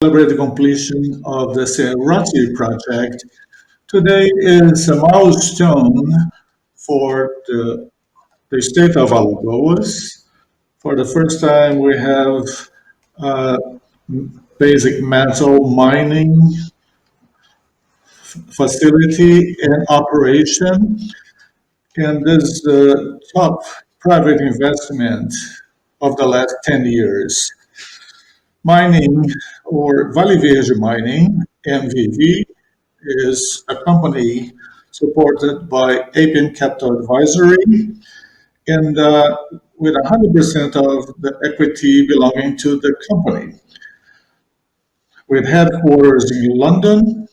celebrate the completion of the Serrati project. Today is a milestone for the state of Alagoas. For the first time, we have uh, basic metal mining facility in operation, and this is the top private investment of the last 10 years. Mining, or Vale Verde Mining, MVV, is a company supported by Appian Capital Advisory and with 100% of the equity belonging to the company. With headquarters in London,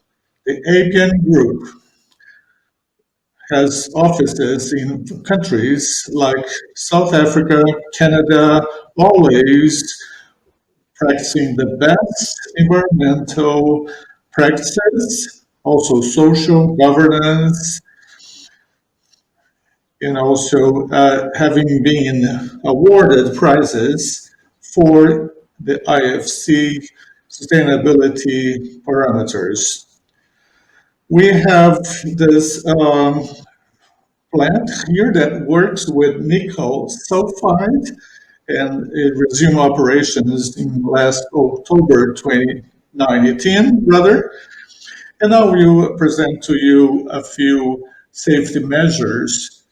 the Appian Group has offices in countries like South Africa, Canada, always practicing the best environmental practices, also social governance, and also having been awarded prizes for the IFC sustainability parameters. We have this plant here that works with nickel sulfide, and it resumed operations in last October 2019, rather. And now we will present to you a few safety measures,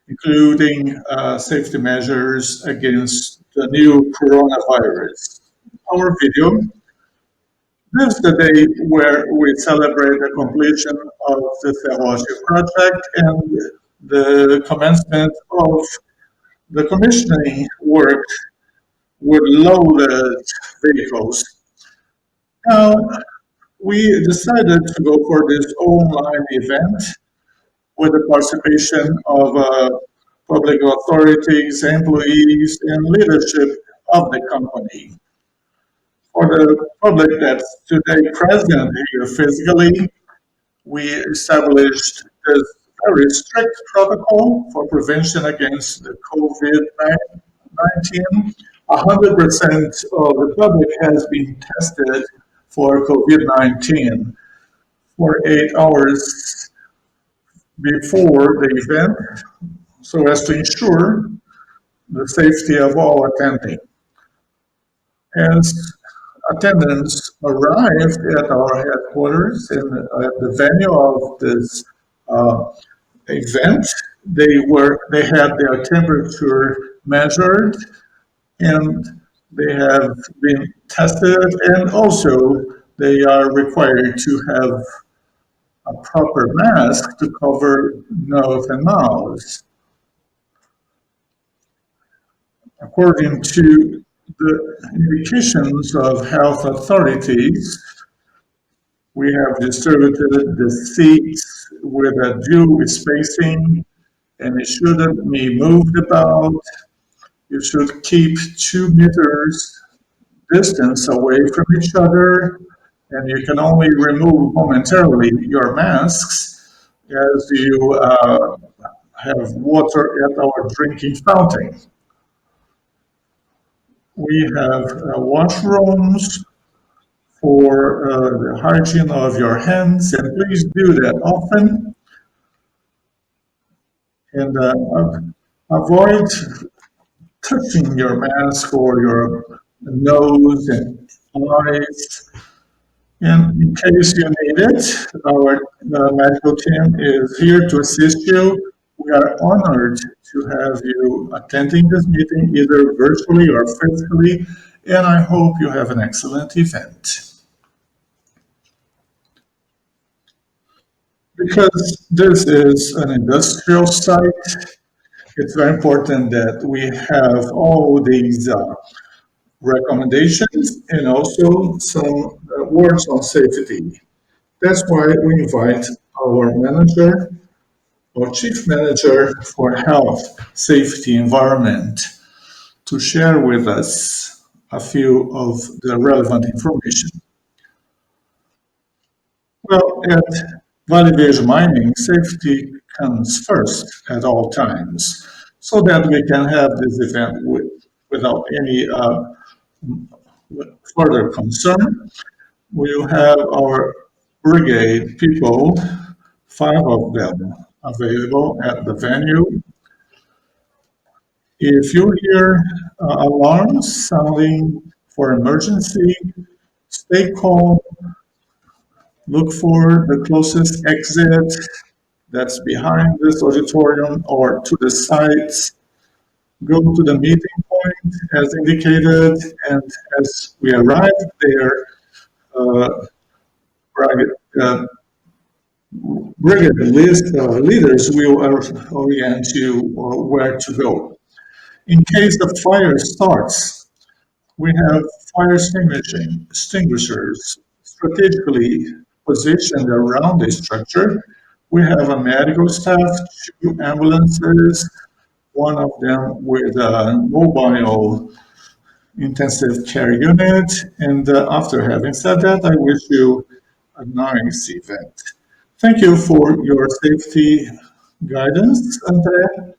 including safety measures against the new coronavirus. Our video. This is the day where we celebrate the completion of the Ferroche project and the commencement of the commissioning work with loaded vehicles. Now, we decided to go for this online event with the participation of public authorities, employees, and leadership of the company. For the public that's today present here physically, we established this very strict protocol for prevention against the COVID-19. 100% of the public has been tested for COVID-19 for 8 hours before the event, so as to ensure the safety of all attending. As attendants arrived at our headquarters and at the venue of this event, they had their temperature measured and they have been tested, and also they are required to have a proper mask to cover nose and mouth. According to the indications of health authorities, we have distributed the seats with a due spacing, and it shouldn't be moved about. You should keep 2 meters distance away from each other, and you can only remove momentarily your masks as you have water at our drinking fountain. We have washrooms for the hygiene of your hands, and please do that often. And avoid touching your mask or your nose and eyes. And in case you need it, our medical team is here to assist you. We are honored to have you attending this meeting, either virtually or physically, and I hope you have an excellent event. Because this is an industrial site, it's very important that we have all these recommendations and also some words on safety. That's why we invite our manager, our chief manager for health, safety, environment, to share with us a few of the relevant information. Well, at Vale Verde Mining, safety comes first at all times, so that we can have this event without any further concern. We'll have our brigade people, five of them, available at the venue. If you hear alarms sounding for emergency, stay calm, look for the closest exit that's behind this auditorium or to the sides. Go to the meeting point as indicated, and as we arrive there, uh, brigade, uh, brigade leaders will orient you where to go. In case the fire starts, we have fire extinguishers strategically positioned around the structure. We have a medical staff, two ambulances, one of them with a mobile intensive care unit. And after having said that, I wish you a nice event. Thank you for your safety guidance, Andrea.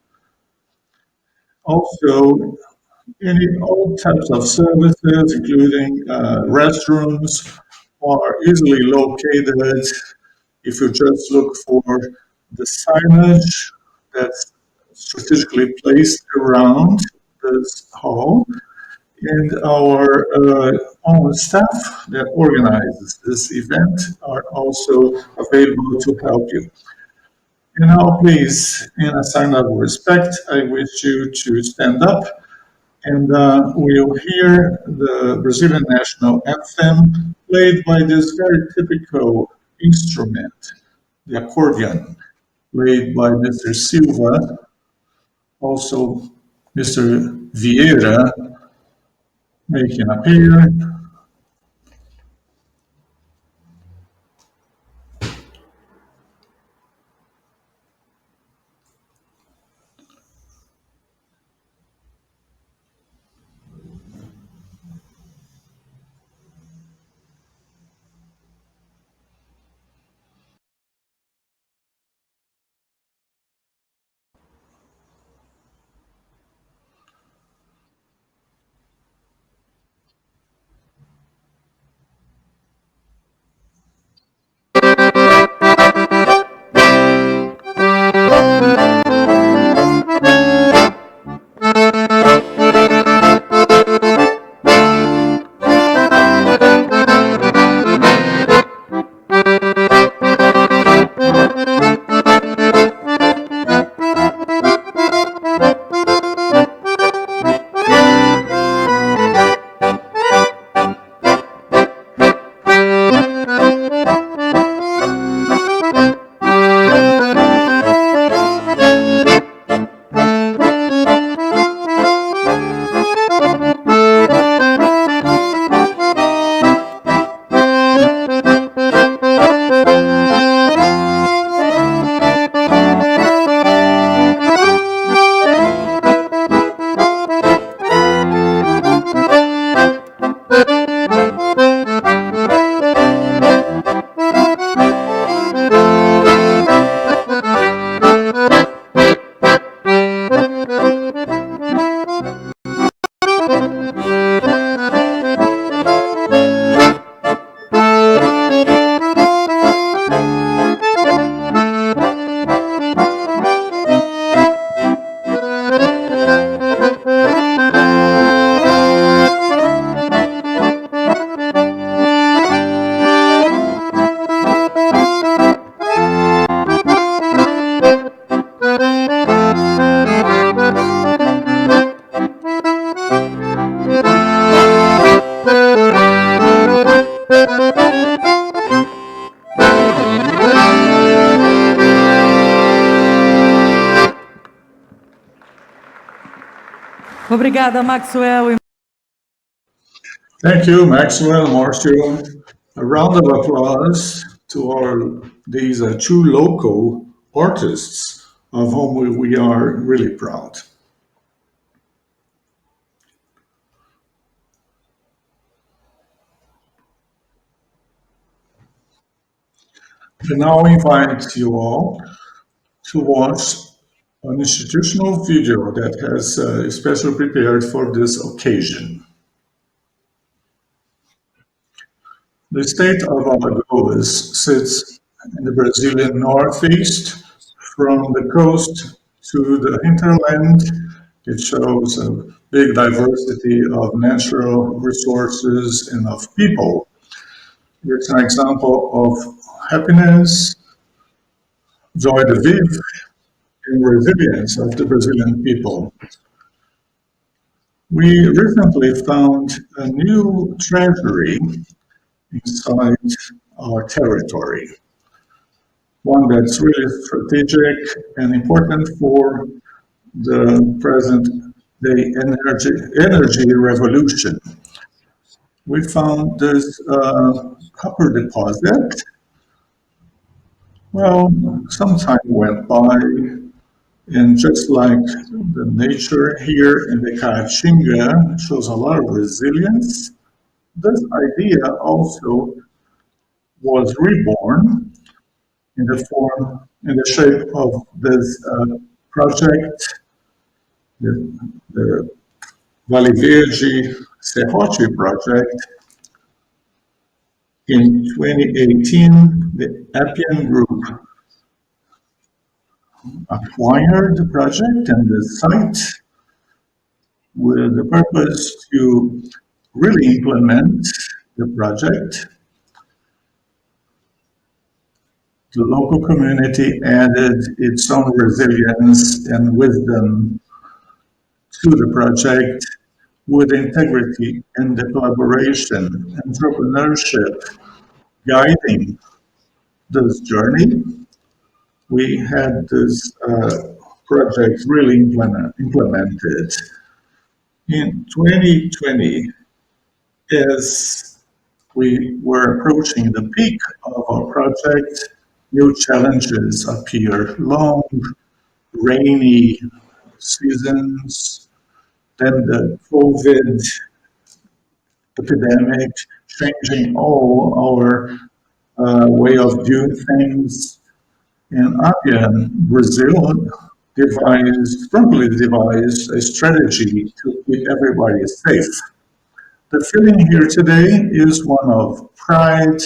Also, all types of services, including restrooms, are easily located if you just look for the signage that's strategically placed around this hall. And our own staff that organizes this event are also available to help you. And now, please, in a sign of respect, I wish you to stand up and we'll hear the Brazilian national anthem played by this very typical instrument, the accordion, played by Mr. Silva, also Mr. Vieira making appear. Obrigada, Maxwell. Thank you, Maxwell, Marshall. A round of applause to these two local artists of whom we are really proud. I now invite you all to watch an institutional video that has especially prepared for this occasion. The state of Alagoas sits in the Brazilian northeast, from the coast to the hinterland. It shows a big diversity of natural resources and of people. It's an example of happiness, joy de vivre, and resilience of the Brazilian people. We recently found a new treasury inside our territory, one that's really strategic and important for the present day energy revolution. We found this copper deposit. Well, some time went by, and just like the nature here in the Caatinga shows a lot of resilience, this idea also was reborn in the shape of this project, the Vale Verde Serrote project. In 2018, the Appian Group acquired the project and the site with the purpose to really implement the project. The local community added its own resilience and wisdom to the project with integrity and the collaboration, entrepreneurship guiding this journey. We had this project really implemented. In 2020, as we were approaching the peak of our project, new challenges appear. Long, rainy seasons, then the COVID epidemic, changing all our way of doing things. And Appian, Brazil, promptly devised a strategy to keep everybody safe. The feeling here today is one of pride,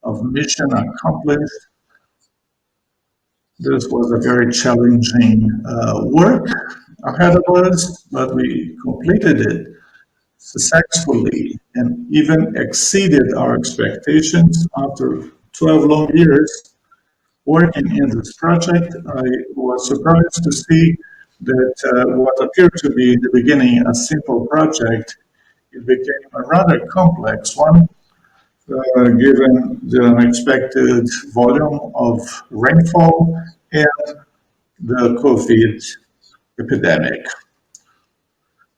of mission accomplished. This was a very challenging work ahead of us, but we completed it successfully and even exceeded our expectations. After 12 long years working in this project, I was surprised to see that what appeared to be in the beginning a simple project, it became a rather complex one, given the unexpected volume of rainfall and the COVID epidemic.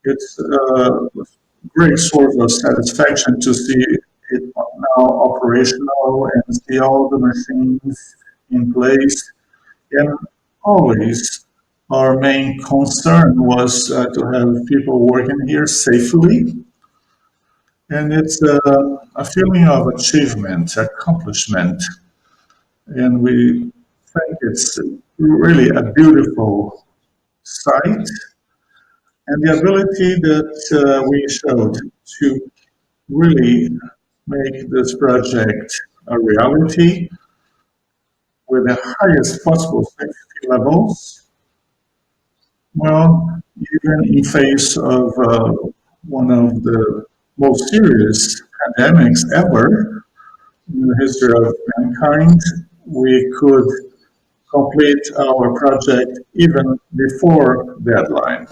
It's a great source of satisfaction to see it now operational and see all the machines in place. And always our main concern was to have people working here safely. And it's a feeling of achievement, accomplishment. And we think it's really a beautiful site. And the ability that we showed to really make this project a reality with the highest possible safety levels. Well, even in face of one of the most serious pandemics ever in the history of mankind, we could complete our project even before deadline.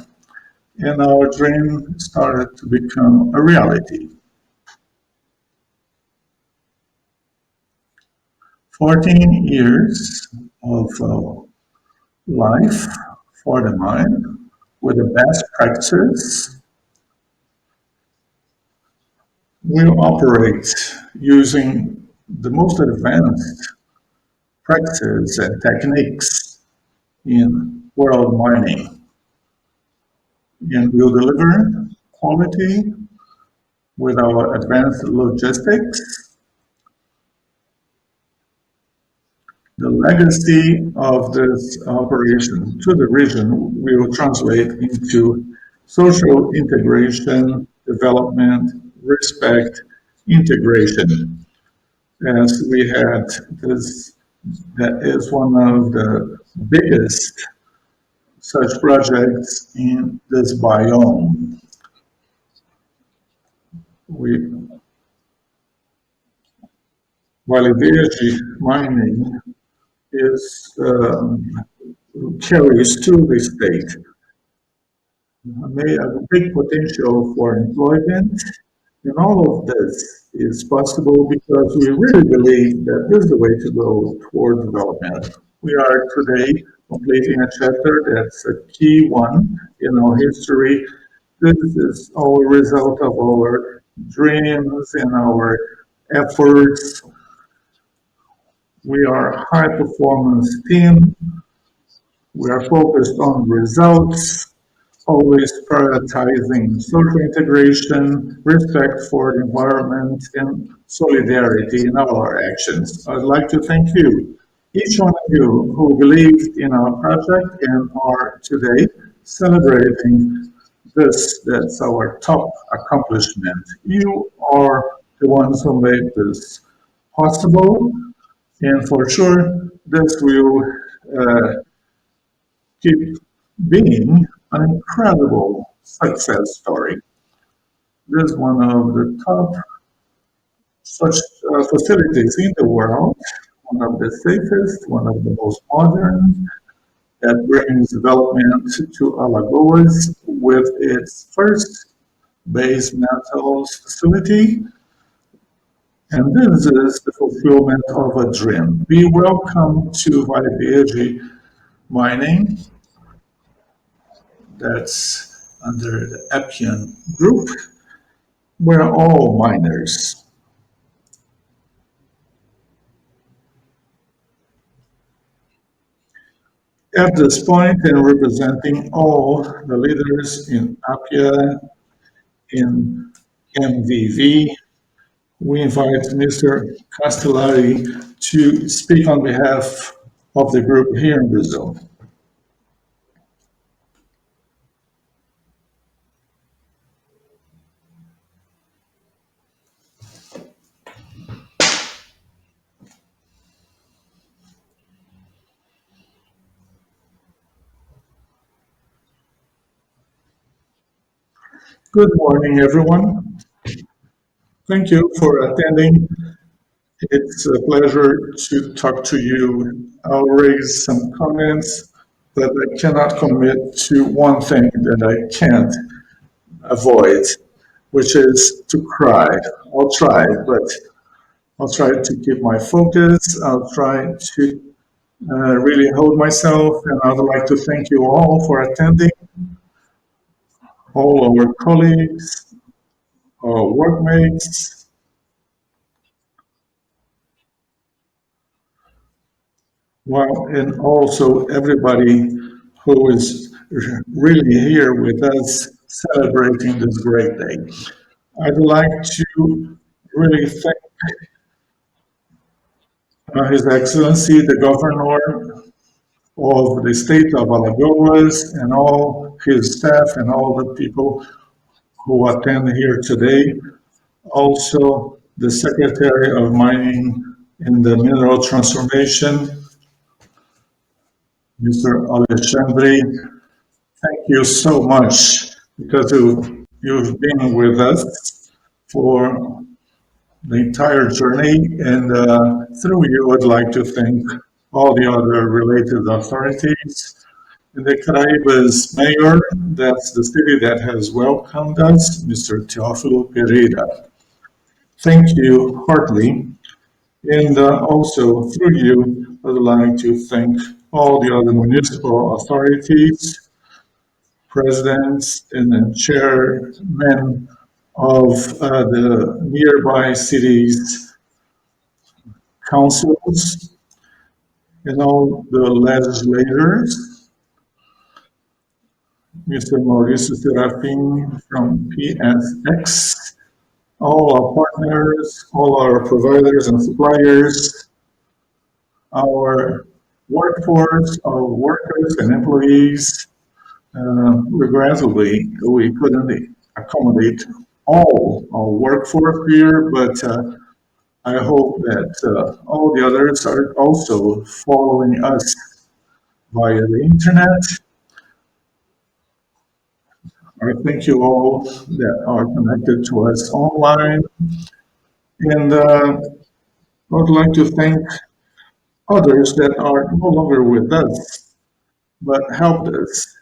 And our dream started to become a reality. 14 years of life for the mine with the best practices. We operate using the most advanced practices and techniques in world mining. And we'll deliver quality with our advanced logistics. The legacy of this operation to the region will translate into social integration, development, respect, integration, as we had this, that is one of the biggest such projects in this biome. We, Vale Verde mining is carries to the state may have a big potential for employment. And all of this is possible because we really believe that this is the way to go toward development. We are today completing a chapter that's a key one in our history. This is all a result of our dreams and our efforts. We are a high performance team. We are focused on results, always prioritizing social integration, respect for the environment, and solidarity in all our actions. I'd like to thank you, each one of you who believed in our project and are today celebrating this. That's our top accomplishment. You are the ones who made this possible, and for sure, this will keep being an incredible success story. This is one of the top such facilities in the world, one of the safest, one of the most modern, that brings development to Alagoas with its first base metals facility. And this is the fulfillment of a dream. Be welcome to Vale Verde Mining, that's under the Appian Group. We're all miners. At this point, and representing all the leaders in Appia, in MVV, we invite Mr. Castellari to speak on behalf of the group here in Brazil. Good morning, everyone. Thank you for attending. It's a pleasure to talk to you. I'll raise some comments, but I cannot commit to one thing that I can't avoid, which is to cry. I'll try, but I'll try to keep my focus. I'll try to really hold myself, and I'd like to thank you all for attending, all our colleagues, our workmates, well, and also everybody who is really here with us celebrating this great day. I'd like to really thank His Excellency, the Governor of the state of Alagoas, and all his staff and all the people who attend here today. Also, the Secretary of Mining and the Mineral Transformation, Mr. Alexandre. Thank you so much because you've been with us for the entire journey, and through you, I'd like to thank all the other related authorities. And the Caraíbas mayor, that's the city that has welcomed us, Mr. Teófilo Pereira. Thank you heartily. And also through you, I'd like to thank all the other municipal authorities, presidents, and then chairmen of the nearby cities' councils, and all the legislators, Mr. Mauricio Serafim from PSX, all our partners, all our providers and suppliers, our workforce, our workers and employees. Regrettably, we couldn't accommodate all our workforce here, but I hope that all the others are also following us via the internet. I thank you all that are connected to us online. And I would like to thank others that are no longer with us, but helped us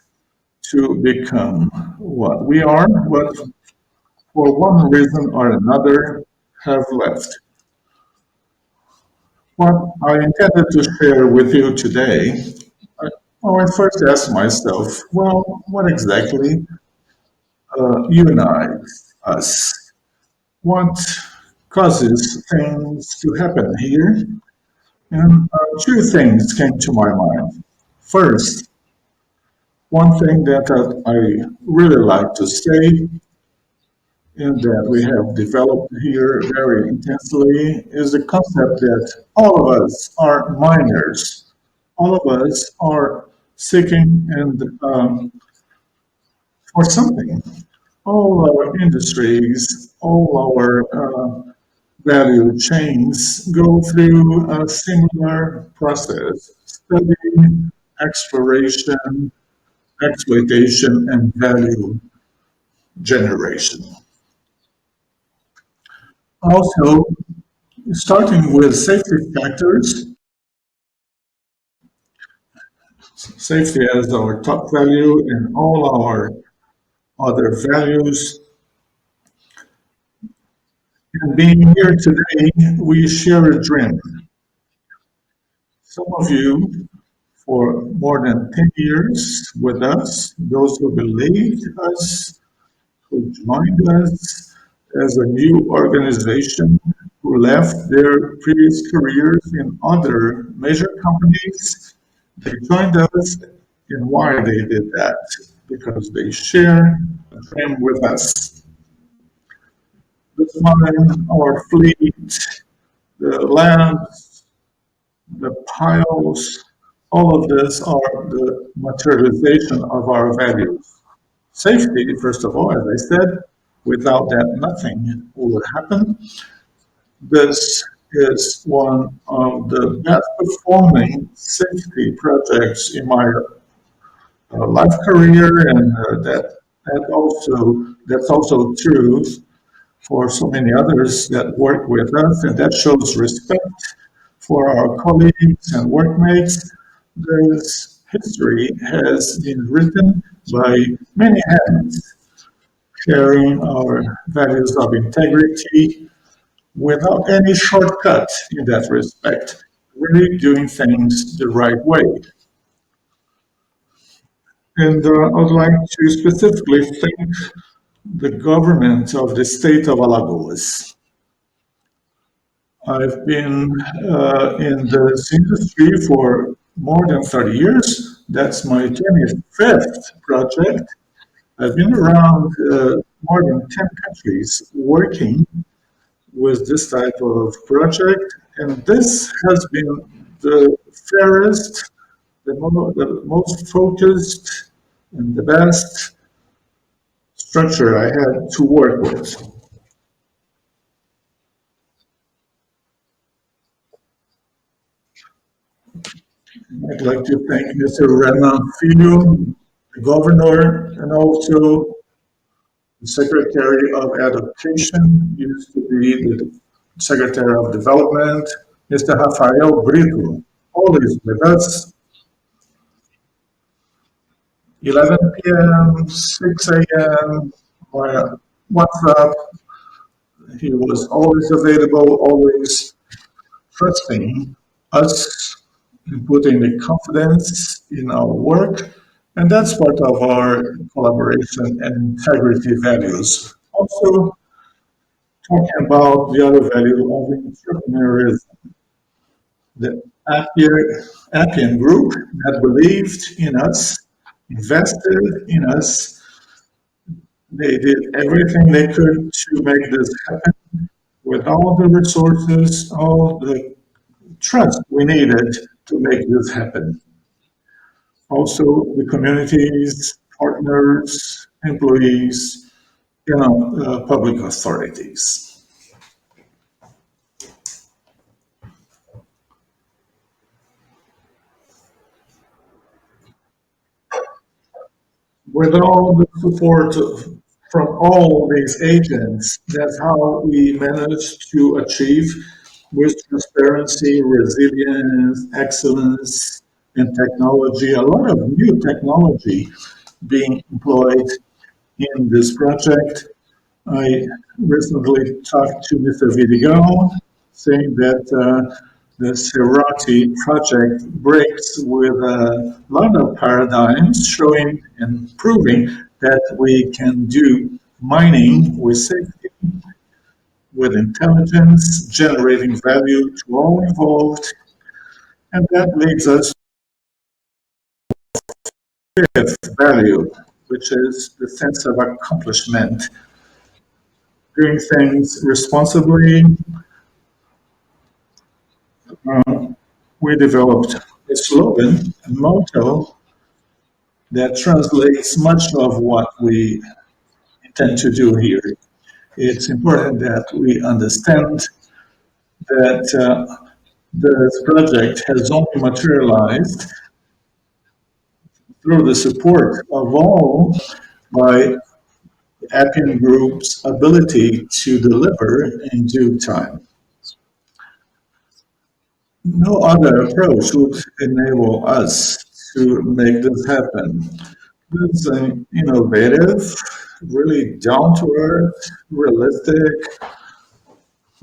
to become what we are, but for one reason or another have left. What I intended to share with you today, I first asked myself, well, what exactly unites us? What causes things to happen here? And two things came to my mind. First, one thing that I really like to say and that we have developed here very intensely is the concept that all of us are miners. All of us are seeking and for something. All our industries, all our value chains go through a similar process: study, exploration, exploitation, and value generation. Also, starting with safety factors, safety as our top value and all our other values. And being here today, we share a dream. Some of you, for more than 10 years with us, those who believed us, who joined us as a new organization, who left their previous careers in other major companies. They joined us, and why they did that? Because they share a dream with us. The mine, our fleet, the lands, the piles, all of this are the materialization of our values. Safety, first of all, as I said, without that, nothing would happen. This is one of the best performing safety projects in my life career, and that's also true for so many others that work with us, and that shows respect for our colleagues and workmates. This history has been written by many hands, sharing our values of integrity without any shortcut in that respect, really doing things the right way. And I would like to specifically thank the government of the state of Alagoas. I've been in this industry for more than 30 years. That's my 25th project. I've been around more than 10 countries working with this type of project, and this has been the fairest, the most focused, and the best structure I had to work with. I'd like to thank Mr. Renan Filho, the governor, and also the Secretary of Education, used to be the Secretary of Development, Mr. Rafael Brito, always with us, 11 p.m., 6 a.m., via WhatsApp. He was always available, always trusting us and putting the confidence in our work. And that's part of our collaboration and integrity values. Also, talking about the other value of entrepreneurism, the Appian group that believed in us, invested in us. They did everything they could to make this happen with all the resources, all the trust we needed to make this happen. Also, the communities, partners, employees, public authorities. With all the support from all these agents, that's how we managed to achieve with transparency, resilience, excellence, and technology, a lot of new technology being employed in this project. I recently talked to Mr. Vidigal, saying that the Cerati project breaks with a lot of paradigms, showing and proving that we can do mining with safety, with intelligence, generating value to all involved. And that leads us to fifth value, which is the sense of accomplishment, doing things responsibly. We developed a slogan, a motto that translates much of what we intend to do here. It's important that we understand that this project has only materialized through the support of all by Appian Group's ability to deliver in due time. No other approach would enable us to make this happen. This an innovative, really down to earth, realistic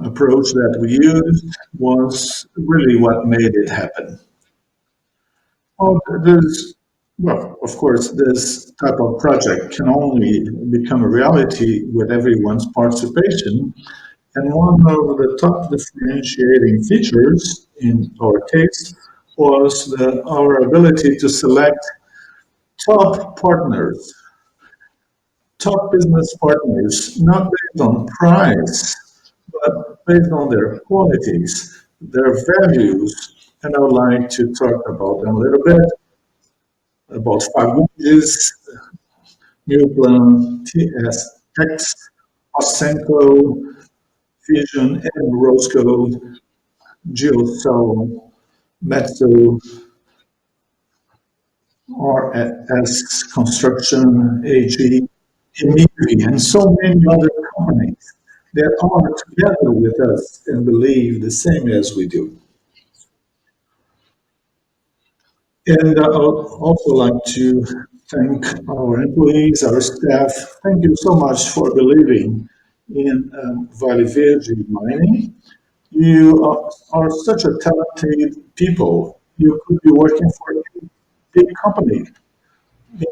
approach that we used was really what made it happen. Oh, of course, this type of project can only become a reality with everyone's participation. And one of the top differentiating features in our case was our ability to select top partners, top business partners, not based on price, but based on their qualities, their values. And I would like to talk about them a little bit, about Fagundes, Milplan, TSX, Osenko, Fusion, and Roscoe, Geosol, Metso, RS Construction, AG, Emivi, and so many other companies that are together with us and believe the same as we do. And I would also like to thank our employees, our staff. Thank you so much for believing in Vale Verde mining. You are such a talented people. You could be working for a big company,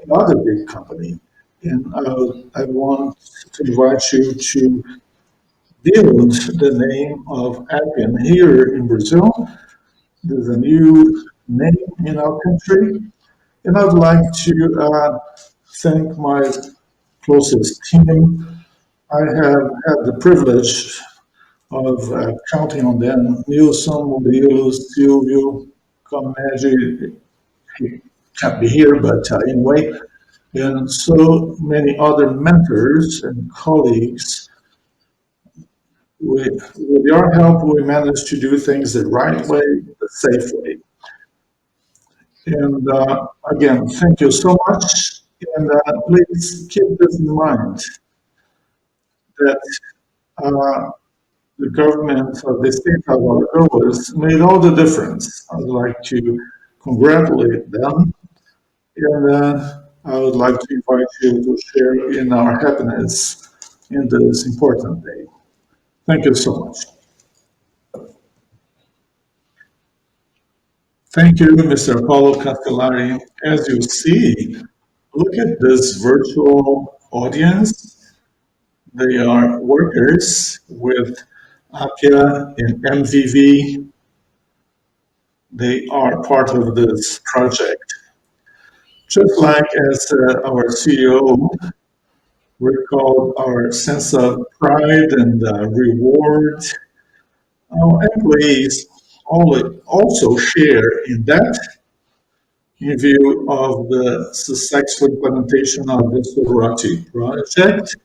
another big company. And I want to invite you to build the name of Appian here in Brazil. There's a new name in our country. And I'd like to thank my closest team. I have had the privilege of counting on them. Nilson, Murilo, Silvio, Comegi, he can't be here, but anyway, and so many other mentors and colleagues. With your help, we managed to do things the right way, the safe way. And again, thank you so much. And please keep this in mind that the government of the state of Alagoas made all the difference. I'd like to congratulate them, and I would like to invite you to share in our happiness in this important day. Thank you so much. Thank you, Mr. Paulo Castellari. As you see, look at this virtual audience. They are workers with Appia and MVV. They are part of this project. Just like as our CEO recalled our sense of pride and reward, our employees also share in that in view of the successful implementation of the Sorority project.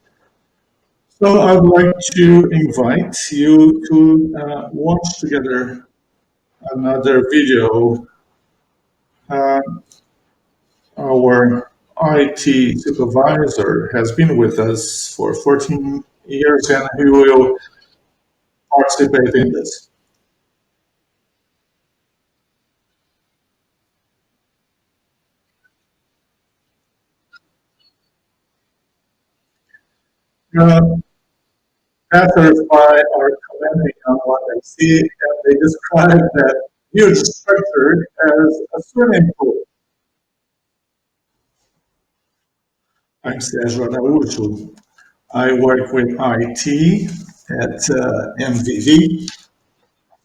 So I'd like to invite you to watch together another video. Uh, our IT supervisor has been with us for 14 years and he will participate in this. Uh, Passers-by are commenting on what they see and they describe that huge structure as a swimming pool. I'm Sérgio Araújo. I work with IT at MVV.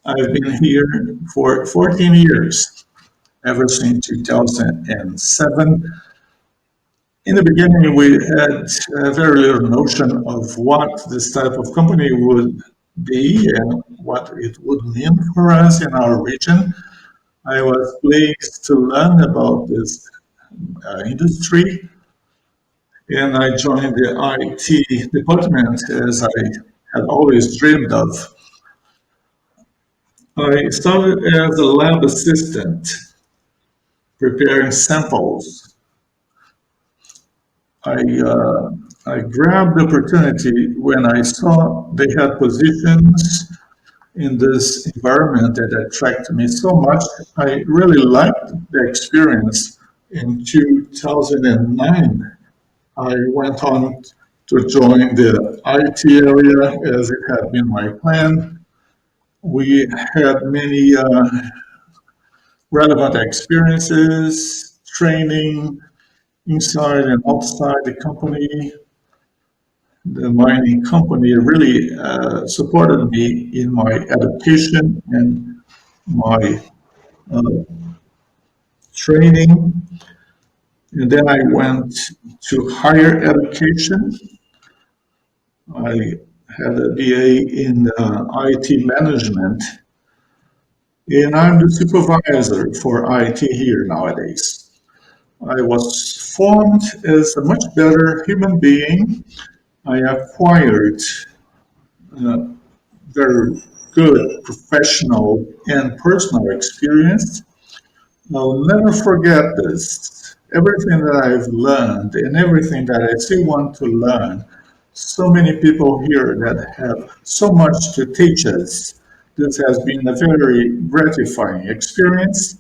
I've been here for 14 years, ever since 2007. In the beginning, we had very little notion of what this type of company would be and what it would mean for us in our region. I was pleased to learn about this industry, and I joined the IT department as I had always dreamed of. I started as a lab assistant, preparing samples. I, uh, I grabbed the opportunity when I saw they had positions in this environment that attracted me so much. I really liked the experience. In 2009, I went on to join the IT area as it had been my plan. We had many relevant experiences, training inside and outside the company. The mining company really supported me in my education and my training. And then I went to higher education. I had a BA in IT management, and I'm the supervisor for IT here nowadays. I was formed as a much better human being. I acquired very good professional and personal experience. I'll never forget this. Everything that I've learned and everything that I still want to learn, so many people here that have so much to teach us. This has been a very gratifying experience.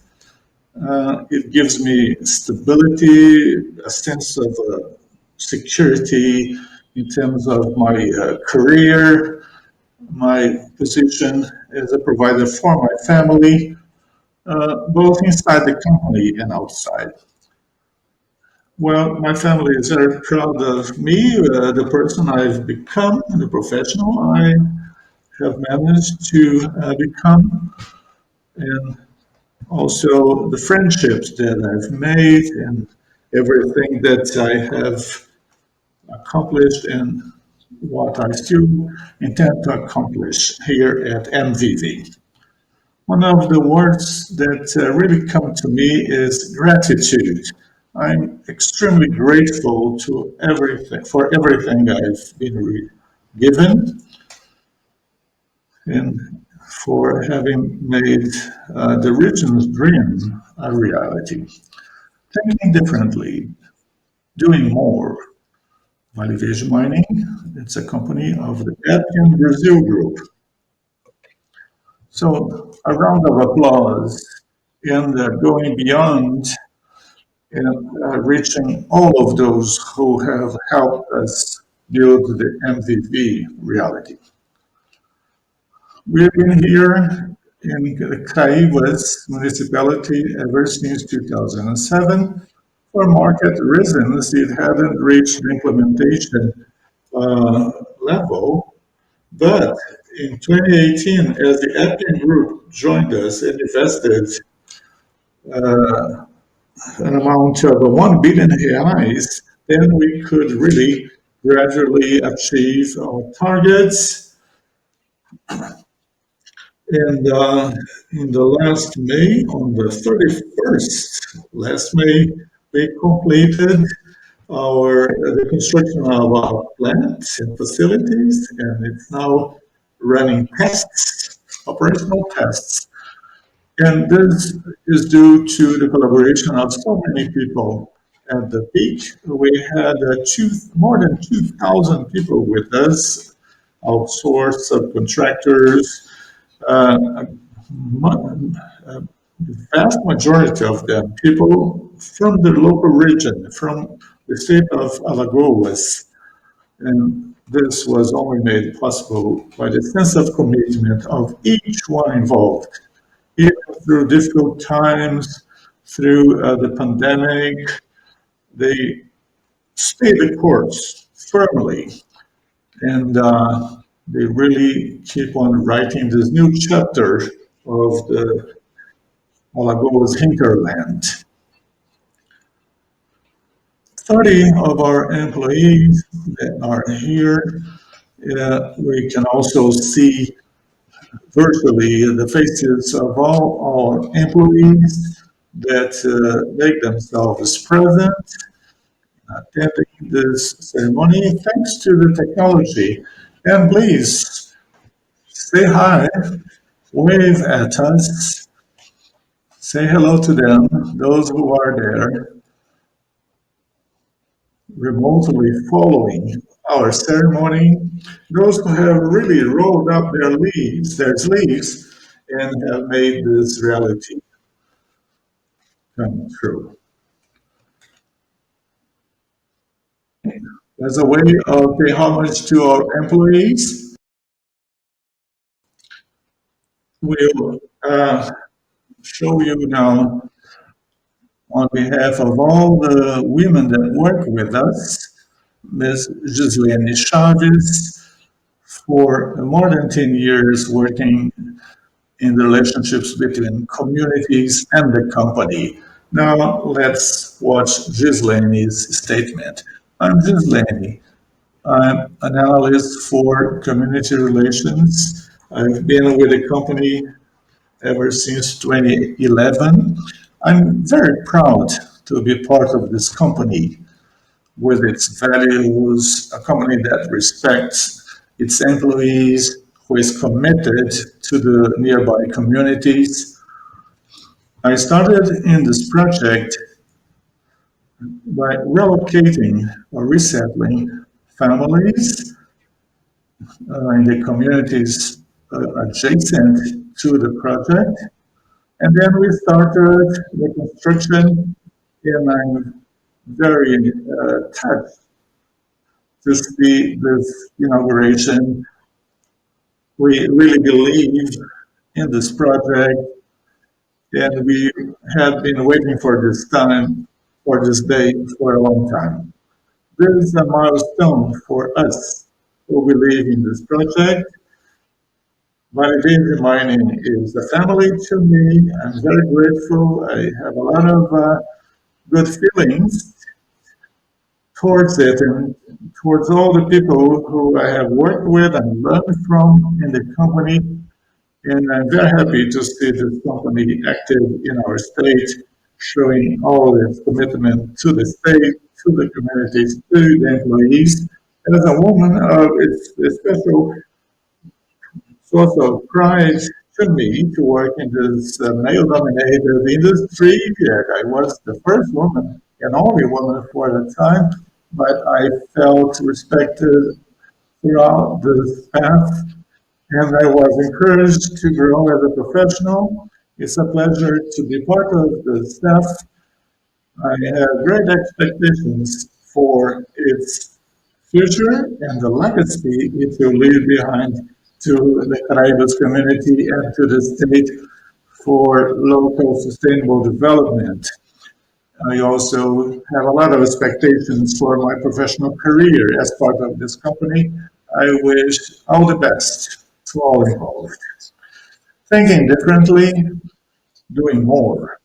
It gives me stability, a sense of security in terms of my career, my position as a provider for my family, both inside the company and outside. Well, my family is very proud of me, the person I've become, the professional I have managed to become, and also the friendships that I've made and everything that I have accomplished and what I still intend to accomplish here at MVV. One of the words that really come to me is gratitude. I'm extremely grateful to everything for everything I've been given and for having made the region's dream a reality. Thinking differently, doing more. Vale Verde Mining, it's a company of the Appian Brazil Group. So a round of applause and going beyond and reaching all of those who have helped us build the MVV reality. We've been here in Caivas municipality ever since 2007. For market reasons, it hadn't reached the implementation level, but in 2018, as the Appian Group joined us and invested an amount of 1 billion reais, then we could really gradually achieve our targets. And in the last May, on the 31st, last May, we completed the construction of our plants and facilities, and it's now running tests, operational tests. And this is due to the collaboration of so many people. At the peak, we had more than 2,000 people with us, outsourced subcontractors. Uh, the vast majority of them, people from the local region, from the state of Alagoas. And this was only made possible by the sense of commitment of each one involved, even through difficult times, through the pandemic. They stayed the course firmly, and they really keep on writing this new chapter of the Alagoas hinterland. 30 of our employees that are here. We can also see virtually the faces of all our employees that make themselves present attending this ceremony thanks to the technology. And please say hi, wave at us, say hello to them, those who are there remotely following our ceremony, those who have really rolled up their sleeves, and have made this reality come true. As a way of paying homage to our employees, we'll show you now, on behalf of all the women that work with us, Ms. Gislaine Chaves, for more than 10 years working in the relationships between communities and the company. Now let's watch Gislaine's statement. I'm Gislaine. I'm an analyst for community relations. I've been with the company ever since 2011. I'm very proud to be part of this company with its values, a company that respects its employees, who is committed to the nearby communities. I started in this project by relocating or resettling families in the communities adjacent to the project. And then we started the construction, and I'm very touched to see this inauguration. We really believe in this project, and we have been waiting for this time, for this day, for a long time. This is a milestone for us who believe in this project. Vale mining is a family to me. I'm very grateful. I have a lot of good feelings towards it and towards all the people who I have worked with and learned from in the company. And I'm very happy to see this company active in our state, showing all its commitment to the state, to the communities, to the employees. And as a woman, it's a special source of pride to me to work in this male-dominated industry. I was the first woman and only woman for the time, but I felt respected throughout this path, and I was encouraged to grow as a professional. It's a pleasure to be part of the staff. I have great expectations for its future and the legacy it will leave behind to the Caraibas community and to the state for local sustainable development. I also have a lot of expectations for my professional career as part of this company. I wish all the best to all involved. Thinking differently, doing more.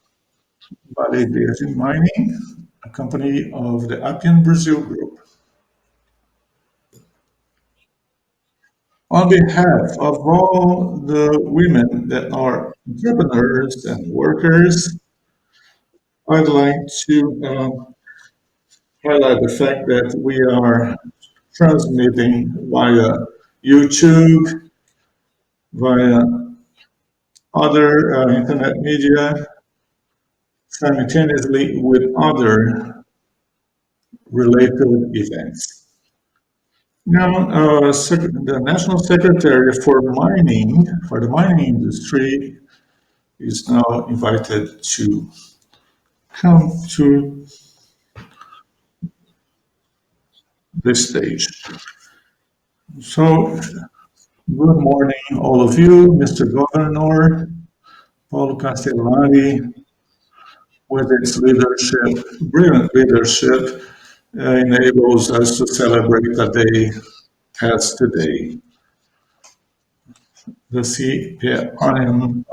Vale Verde Mining, a company of the Appian Brazil Group. On behalf of all the women that are entrepreneurs and workers, I'd like to highlight the fact that we are transmitting via YouTube, via other internet media, simultaneously with other related events. Now, the National Secretary for Mining, for the mining industry, is now invited to come to this stage. So, good morning, all of you, Mr. Governor, Paulo Castellari, with its leadership, brilliant leadership, enables us to celebrate a day as today. The CPIM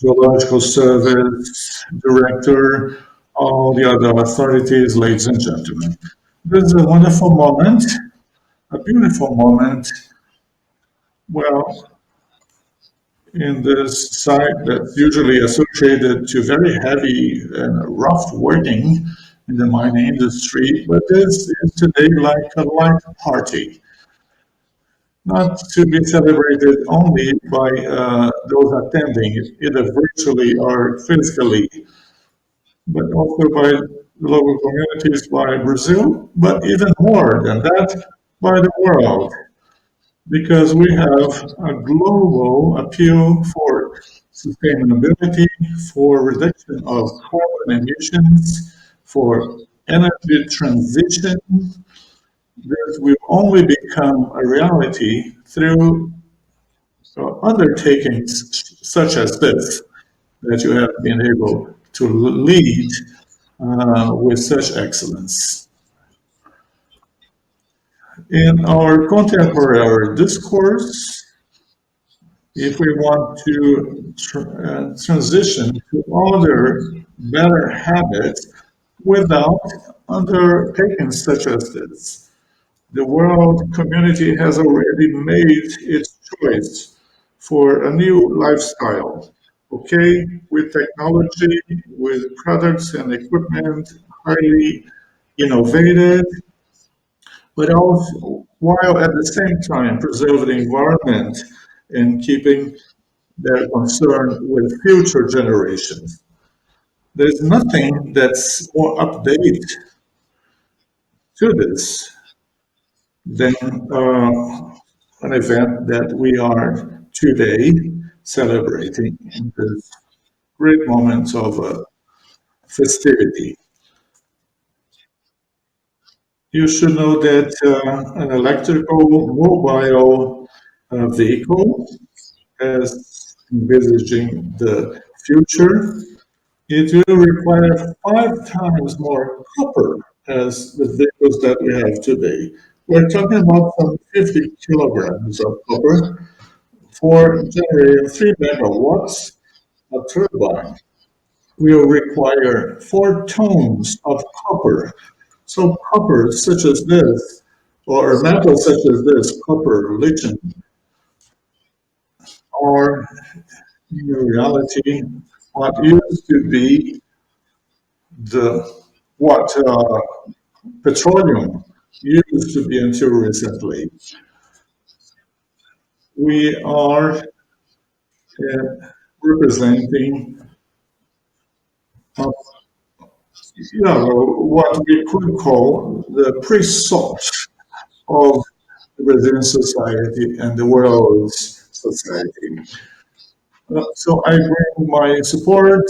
Geological Service Director, all the other authorities, ladies and gentlemen. This is a wonderful moment, a beautiful moment. Well, in this site that's usually associated to very heavy and rough working in the mining industry, but this is today like a light party, not to be celebrated only by those attending, either virtually or physically, but also by the local communities, by Brazil, but even more than that, by the world, because we have a global appeal for sustainability, for reduction of carbon emissions, for energy transition. This will only become a reality through undertakings such as this that you have been able to lead with such excellence. In our contemporary discourse, if we want to transition to other better habits without undertakings such as this, the world community has already made its choice for a new lifestyle, okay, with technology, with products and equipment highly innovative, but also while at the same time preserving the environment and keeping their concern with future generations. There's nothing that's more updated to this than an event that we are today celebrating in this great moment of festivity. You should know that an electrical mobile vehicle, as envisaging the future, it will require 5 times more copper as the vehicles that we have today. We're talking about some 50 kilograms of copper for generating 3 megawatts. A turbine will require 4 tons of copper. So copper such as this, or metals such as this, copper, lithium, are in reality what used to be the what petroleum used to be until recently. We are representing what we could call the pre-salt of the Brazilian society and the world's society. So I bring my support,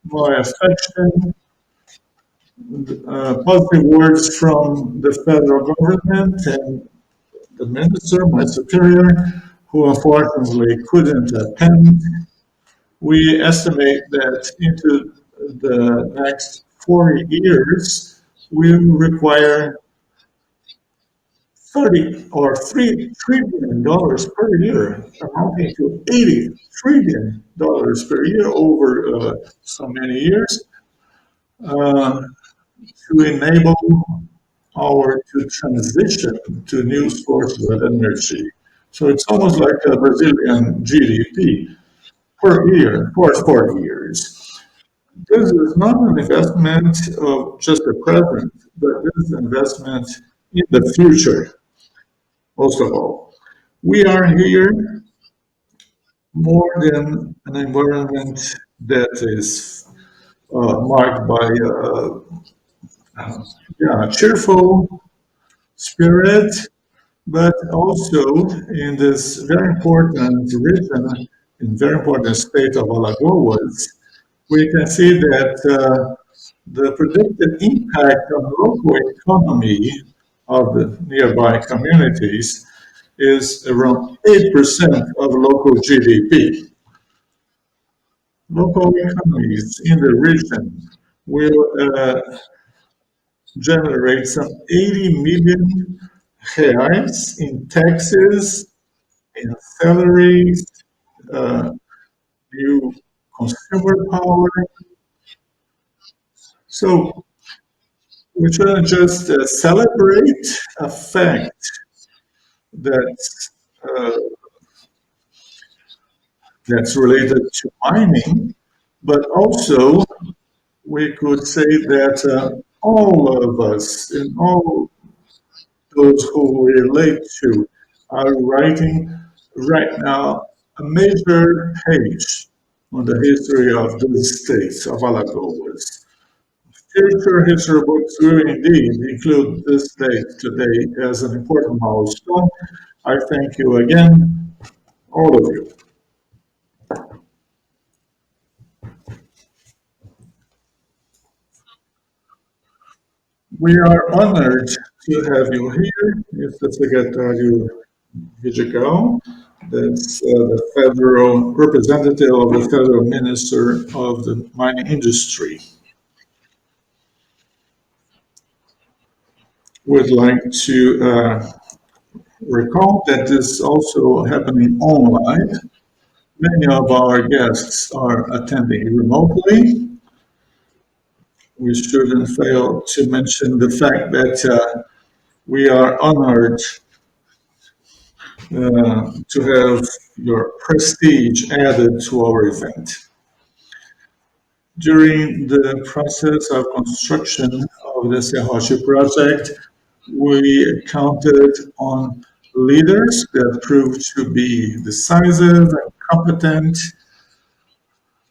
my affection, positive words from the federal government and the minister, my superior, who unfortunately couldn't attend. We estimate that into the next 40 years, we require 30 or $3 trillion per year, amounting to $80 trillion per year over so many years, to enable our to transition to new sources of energy. So it's almost like a Brazilian GDP per year for 40 years. This is not an investment of just the present, but this is an investment in the future, most of all. We are here more than an environment that is marked by cheerful spirit, but also in this very important region, in very important state of Alagoas, we can see that the predicted impact on the local economy of the nearby communities is around 8% of local GDP. Local economies in the region will generate some 80 million reais in taxes, in salaries, uh, new consumer power. So we shouldn't just celebrate a fact that's uh, that's related to mining, but also we could say that all of us and all those who relate to are writing right now a major page on the history of the states of Alagoas. Future history books will indeed include this date today as an important milestone. I thank you again, all of you. We are honored to have you here, Mr. Secretary Vidigal. That's the federal representative of the federal minister of the mining industry. Would like to recall that this is also happening online. Many of our guests are attending remotely. We shouldn't fail to mention the fact that we are honored to have your prestige added to our event. During the process of construction of the Serrote project, we counted on leaders that proved to be decisive and competent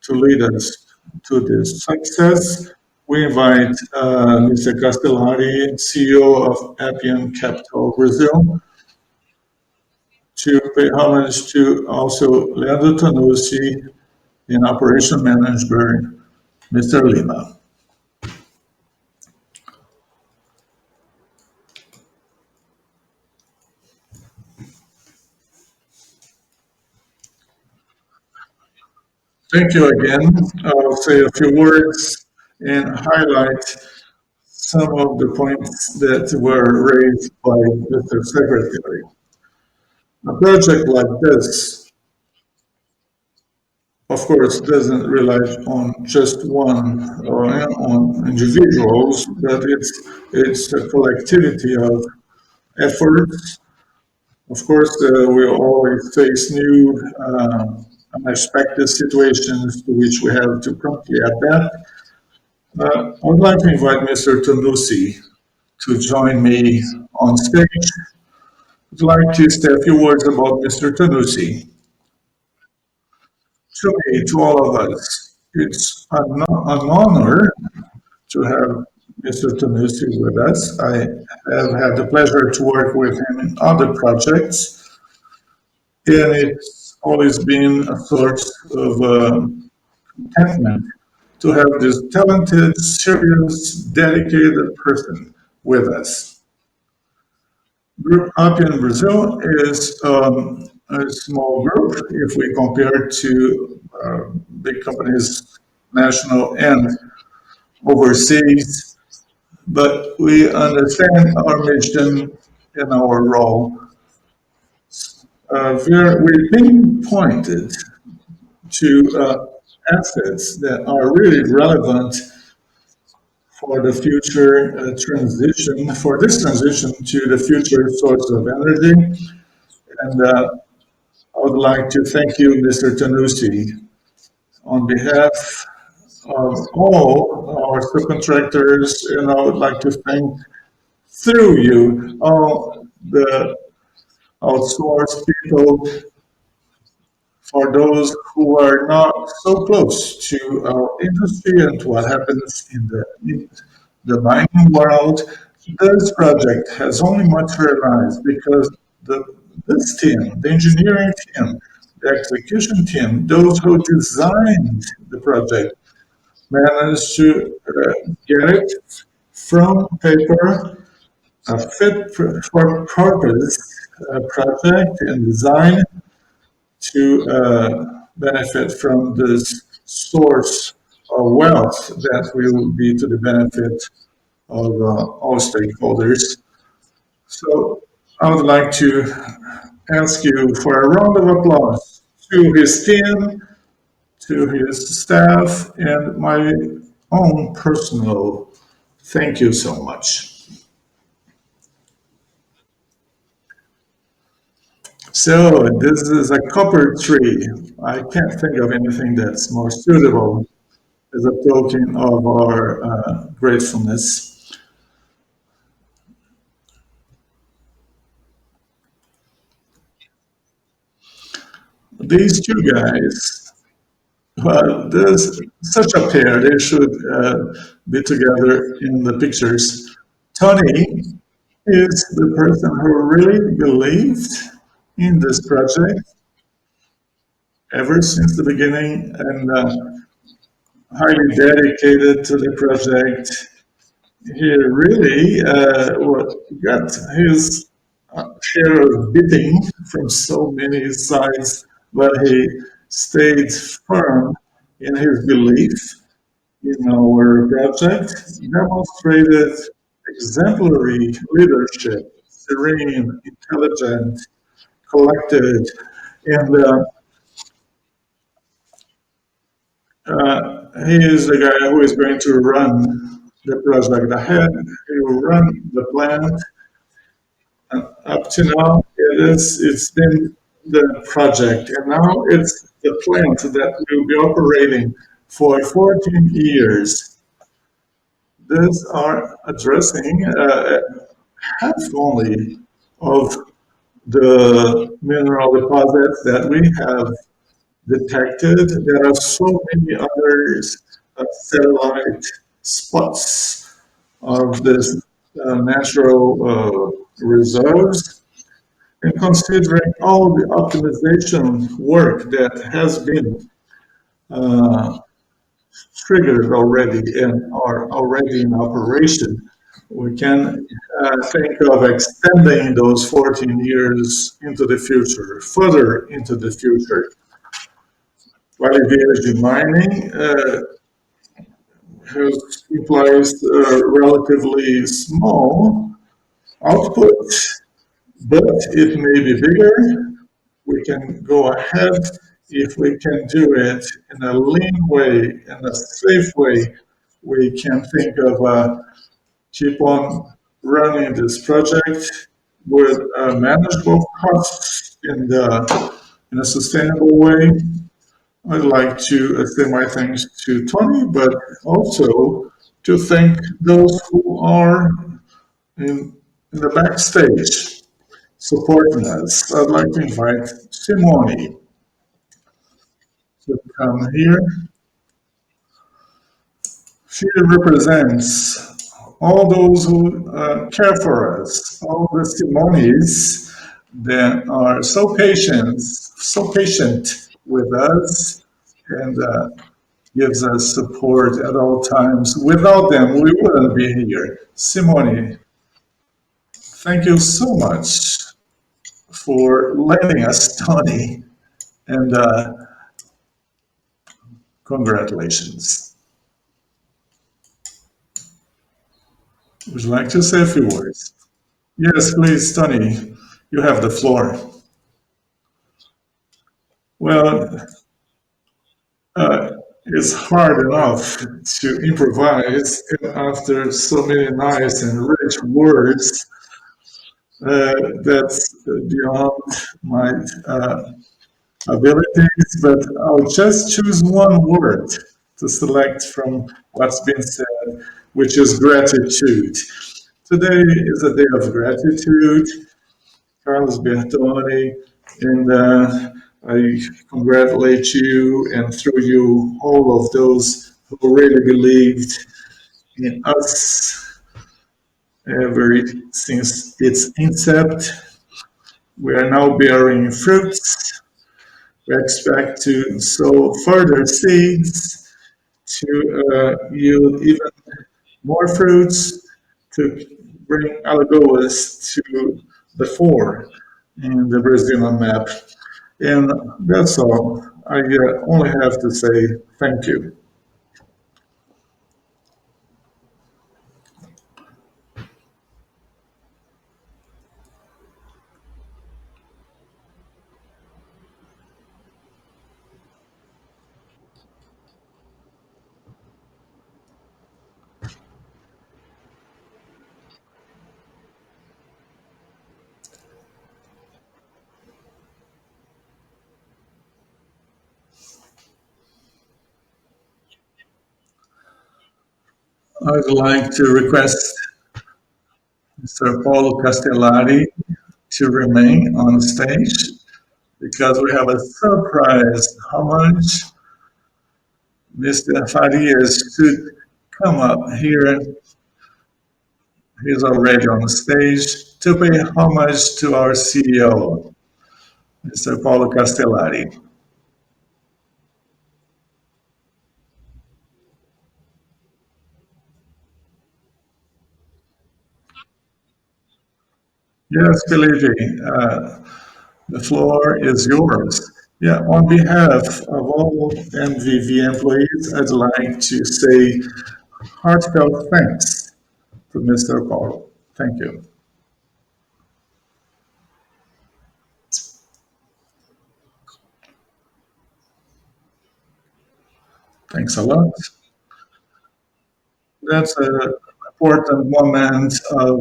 to lead us to this success. We invite Mr. Castellari, CEO of Appian Capital Brazil, to pay homage to also Leandro Tanucci in Operation Manager, Mr. Lima. Thank you again. I'll say a few words and highlight some of the points that were raised by Mr. Secretary. A project like this, of course, doesn't rely on just one or on individuals, but it's a collectivity of efforts. Of course, we always face new unexpected situations to which we have to promptly adapt. I would like to invite Mr. Tanucci to join me on stage. I'd like to say a few words about Mr. Tanucci. To me, to all of us, it's an honor to have Mr. Tanucci with us. I have had the pleasure to work with him in other projects, and it's always been a source of contentment to have this talented, serious, dedicated person with us. Group Up in Brazil is a small group if we compare to big companies, national and overseas, but we understand our mission and our role. We pinpointed to assets that are really relevant for the future transition, for this transition to the future source of energy. And I would like to thank you, Mr. Tanucci, on behalf all our subcontractors, and I would like to thank through you all the outsourced people, for those who are not so close to our industry and to what happens in the mining world. This project has only materialized because this team, the engineering team, the execution team, those who designed the project, managed to get it from paper, a fit for purpose project and design to benefit from this source of wealth that will be to the benefit of all stakeholders. So I would like to ask you for a round of applause to his team, to his staff, and my own personal thank you so much. So this is a copper tree. I can't think of anything that's more suitable as a token of our gratefulness. These two guys, well, there's such a pair, they should be together in the pictures. Tony is the person who really believed in this project ever since the beginning and highly dedicated to the project. He really got his share of beating from so many sides, but he stayed firm in his belief in our project, demonstrated exemplary leadership, serene, intelligent, collected, and he is the guy who is going to run the project ahead. He will run the plant. Up to now, it's been the project, and now it's the plant that will be operating for 14 years. These are addressing half only of the mineral deposits that we have detected. There are so many others, satellite spots of this natural reserves. And considering all the optimization work that has been uh, triggered already and are already in operation, we can think of extending those 14 years into the future, further into the future. Vale Verde mining implies relatively small output, but it may be bigger. We can go ahead if we can do it in a lean way, in a safe way. We can think of keep on running this project with manageable costs in a sustainable way. I'd like to say my thanks to Tony, but also to thank those who are in the backstage supporting us. I'd like to invite Simone to come here. She represents all those who care for us, all the Simones that are so patient with us, and gives us support at all times. Without them, we wouldn't be here. Simone, thank you so much for lending us Tony, and congratulations. Would you like to say a few words? Yes, please, Tony, you have the floor. Well, it's hard enough to improvise after so many nice and rich words. That's beyond my abilities, but I'll just choose one word. to select from what's been said, which is gratitude. Today is a day of gratitude, Carlos Bertoni, and I congratulate you and through you all of those who really believed in us ever since its incept. We are now bearing fruits. We expect to sow further seeds to yield even more fruits to bring Alagoas to the fore in the Brazilian map. And that's all. I only have to say thank you. I'd like to request Mr. Paulo Castellari to remain on stage because we have a surprise homage. Mr. Farias should come up here. He's already on the stage to pay homage to our CEO, Mr. Paulo Castellari. Yes, Felipe, the floor is yours. Yeah, on behalf of all MVV employees, I'd like to say heartfelt thanks to Mr. Paulo. Thank you. Thanks a lot. That's an important moment of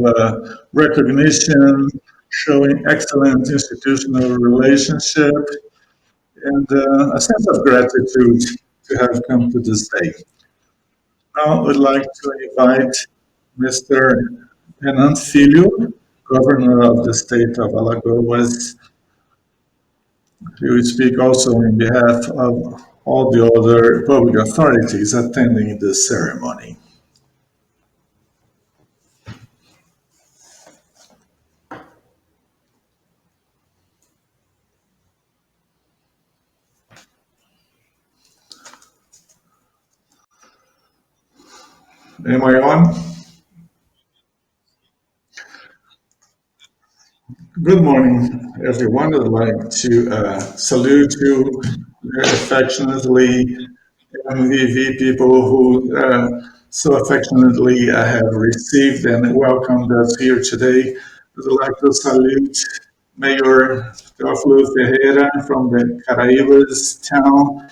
recognition, showing excellent institutional relationship, and a sense of gratitude to have come to this day. Now, I would like to invite Mr. Renan Filho, Governor of the state of Alagoas. He will speak also in behalf of all the other public authorities attending this ceremony. Am I on? Good morning, everyone. I'd like to salute you very affectionately, MVV people who so affectionately have received and welcomed us here today. I'd like to salute Mayor Teófilo Ferreira from the Caraíbas town,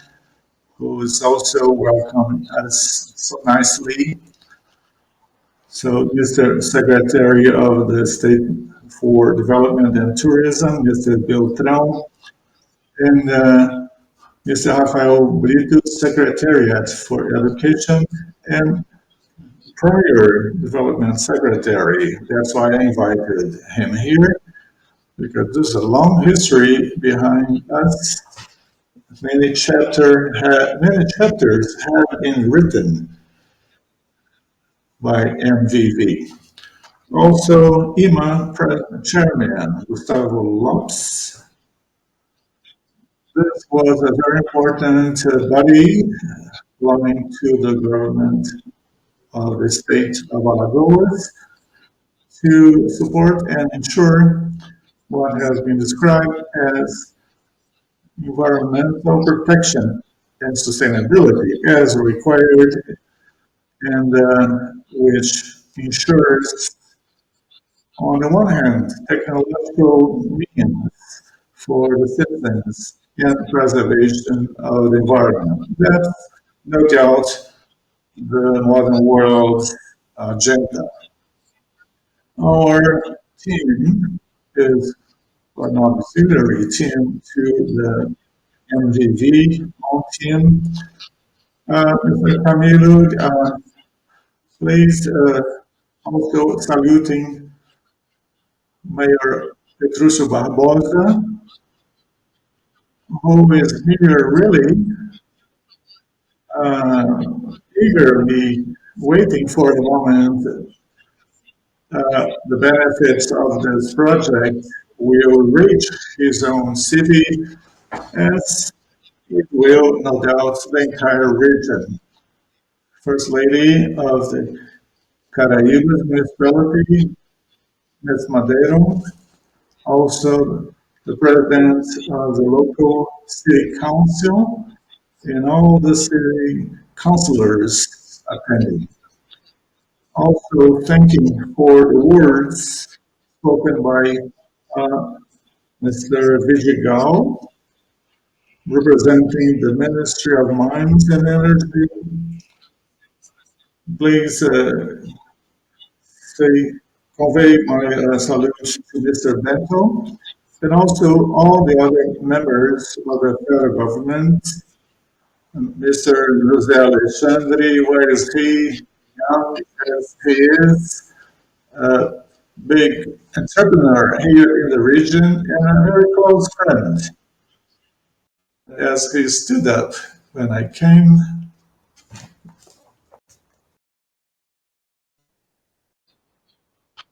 who is also welcoming us so nicely. So, Mr. Secretary of the State for Development and Tourism, Mr. Beltrão, and Mr. Rafael Brito, Secretariat for Education, and prior Development Secretary. That's why I invited him here, because there's a long history behind us. Many chapters have been written by MVV. Also, IMA Chairman Gustavo Lopes. This was a very important body belonging to the government of the state of Alagoas to support and ensure what has been described as environmental protection and sustainability as required, and which ensures, on the one hand, technological means for the citizens and preservation of the environment. That's no doubt the modern world's agenda. Our team is an auxiliary team to the MVV home team, Mr. Camilo, please also saluting Mayor Petrúcio Barbosa, who is here really uh, eagerly waiting for the moment the benefits of this project will reach his own city, as it will, no doubt, the entire region. First Lady of the Caraíbas municipality, Ms. Madeiro, also the president of the local city council, and all the city councilors attending. Also thanking for the words spoken by Mr. Vigigal, representing the Ministry of Mines and Energy. Please say, convey my salute to Mr. Bento, and also all the other members of the federal government. Mr. José Alexandre, where is he? Young as he is, a big entrepreneur here in the region and a very close friend. As he stood up when I came,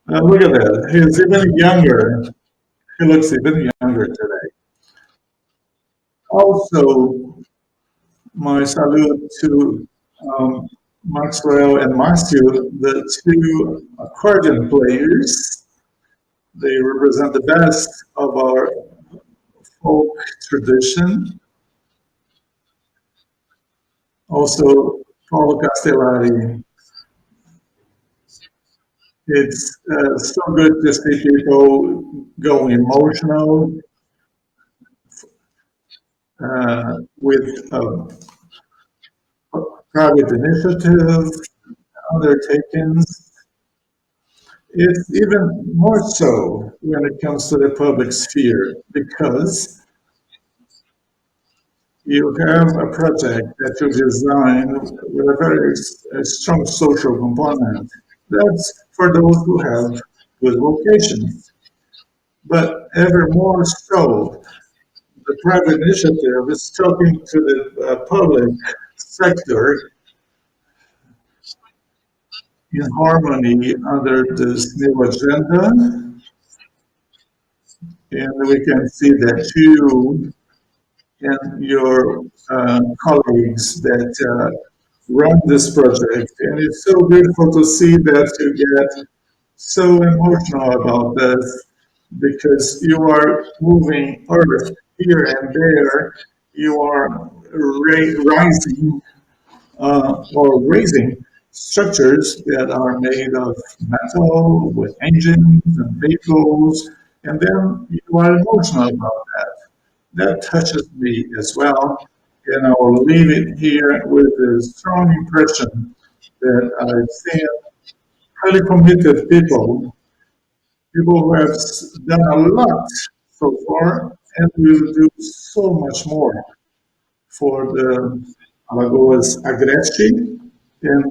look at that, he's even younger. He looks even younger today. Also, my salute to Maxwell and Marcio, the two accordion players. They represent the best of our folk tradition. Also, Paulo Castellari. It's so good to see people go emotional with private initiative, undertakings. It's even more so when it comes to the public sphere because you have a project that you design with a very strong social component. That's for those who have good vocations. But ever more so, the private initiative is talking to the public sector in harmony under this new agenda. And we can see that you and your colleagues that run this project. And it's so beautiful to see that you get so emotional about this because you are moving earth here and there. You are rising or raising structures that are made of metal with engines and vehicles, and then you are emotional about that. That touches me as well, and I will leave it here with a strong impression that I've seen highly committed people, people who have done a lot so far and will do so much more for the Alagoas Agreste, and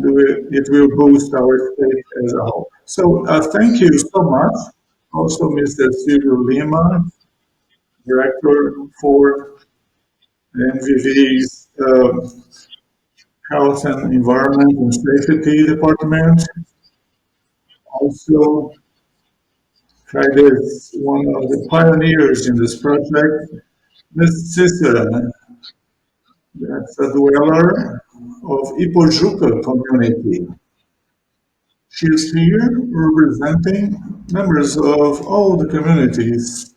it will boost our state as a whole. So thank you so much. Also, Mr. Silvio Lima, Director for NVV's Health and Environment and Safety Department. Also, is one of the pioneers in this project, Ms. Cicera, that's a dweller of Ipojuca community. She is here representing members of all the communities,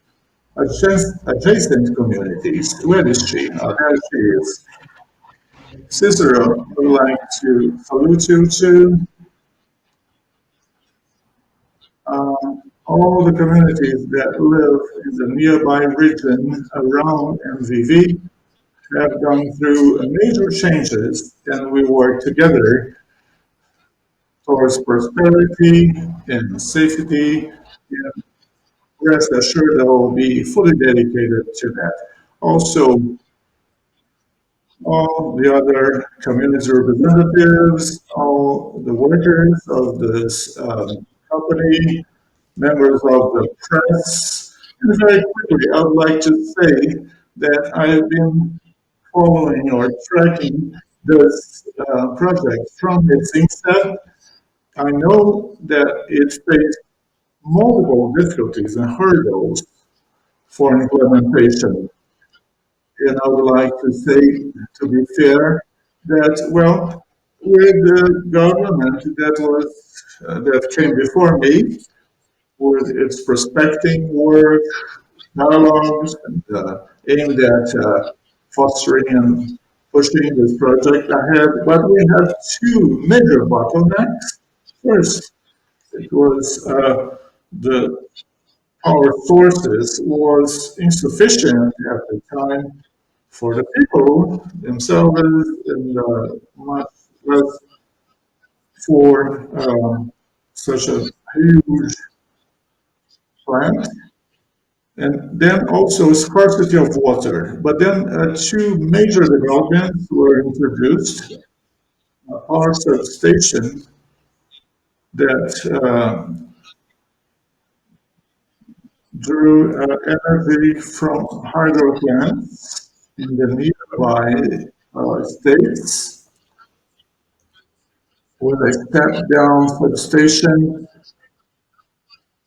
adjacent communities. Where is she? Oh, there she is. Cicero, I would like to salute you to all the communities that live in the nearby region around MVV have gone through major changes, and we work together towards prosperity and safety. And rest assured, I will be fully dedicated to that. Also, all the other community representatives, all the workers of this company, members of the press. And very quickly, I would like to say that I have been following or tracking this project from its inception. I know that it faced multiple difficulties and hurdles for implementation. And I would like to say, to be fair, that, well, with the government that came before me, with its prospecting work, dialogues, and aimed at fostering and pushing this project ahead. But we had two major bottlenecks. First, it was the power sources was insufficient at the time for the people themselves, and much less for such a huge plant. And then also scarcity of water. But then two major developments were introduced. A power substation that drew energy from hydro plants in the nearby states with a step-down substation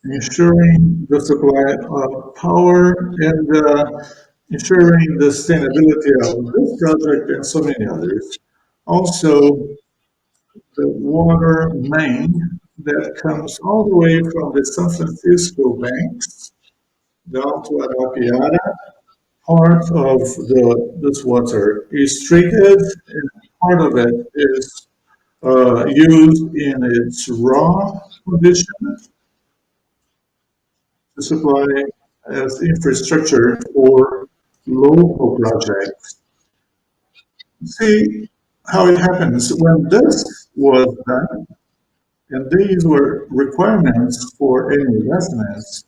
ensuring the supply of power and ensuring the sustainability of this project and so many others. Also, the water main that comes all the way from the San Francisco banks down to Arapiara. Part of this water is treated, and part of it is used in its raw condition to supply as infrastructure for local projects. See how it happens when this was done, and these were requirements for any investments.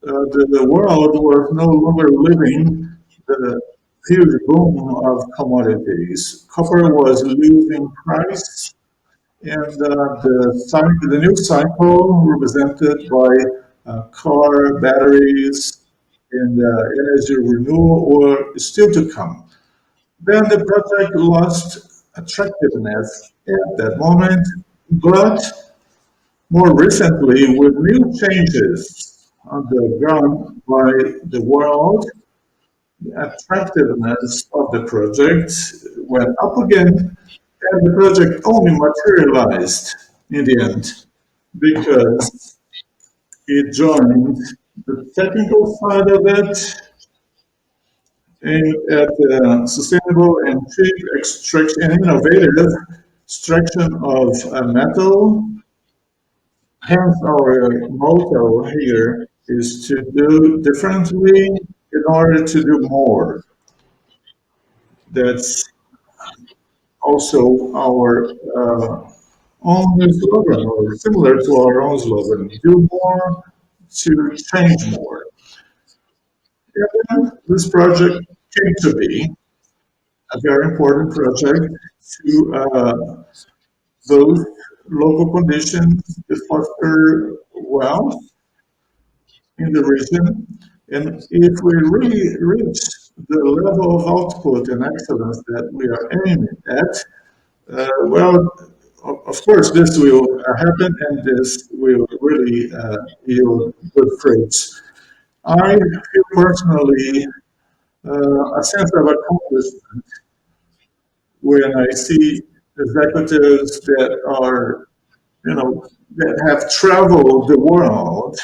The world was no longer living the huge boom of commodities. Copper was losing price, and the new cycle represented by car batteries and energy renewal were still to come. Then the project lost attractiveness at that moment, but more recently, with new changes undergone by the world, the attractiveness of the project went up again, and the project only materialized in the end because it joined the technical side of it aimed at sustainable and cheap extraction and innovative extraction of metal. Hence, our motto here is to do differently in order to do more. That's also our own slogan, or similar to our own slogan: do more to change more. And this project came to be a very important project to both local conditions to foster wealth in the region. And if we really reach the level of output and excellence that we are aiming at, well, of course, this will happen and this will really yield good fruits. I feel personally a sense of accomplishment when I see executives that are, that have traveled the world,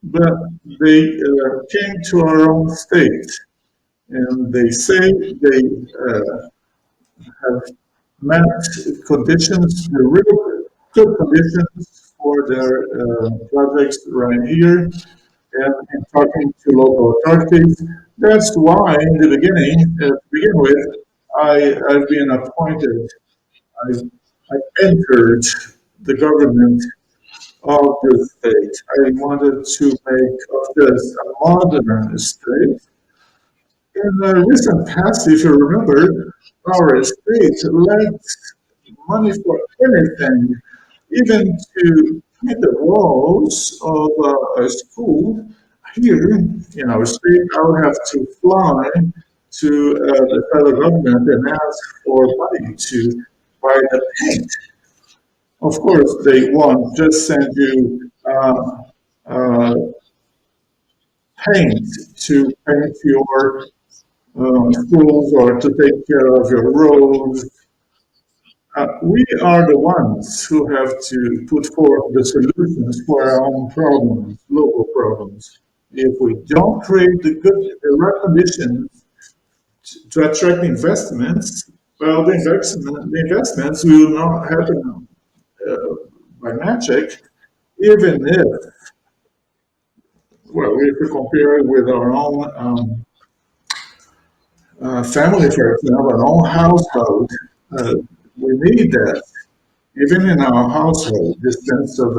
but they came to our own state and they say they have met conditions, the real good conditions for their projects right here, and in talking to local authorities. That's why, in the beginning, to begin with, I've been appointed. I, I entered the government of the state. I wanted to make of this a modern state In the recent past, if you remember, our state lent money for anything, even to paint the walls of a school. Here in our state, I would have to fly to the federal government and ask for money to buy the paint. Of course, they won't just send you uh, paint to paint your schools or to take care of your roads. We are the ones who have to put forth the solutions for our own problems, local problems. If we don't create the right conditions to attract investments, well, the investments will not happen uh, by magic, even if, well, if we compare it with our own family, for example, our own household, uh, we need that. Even in our household, this sense of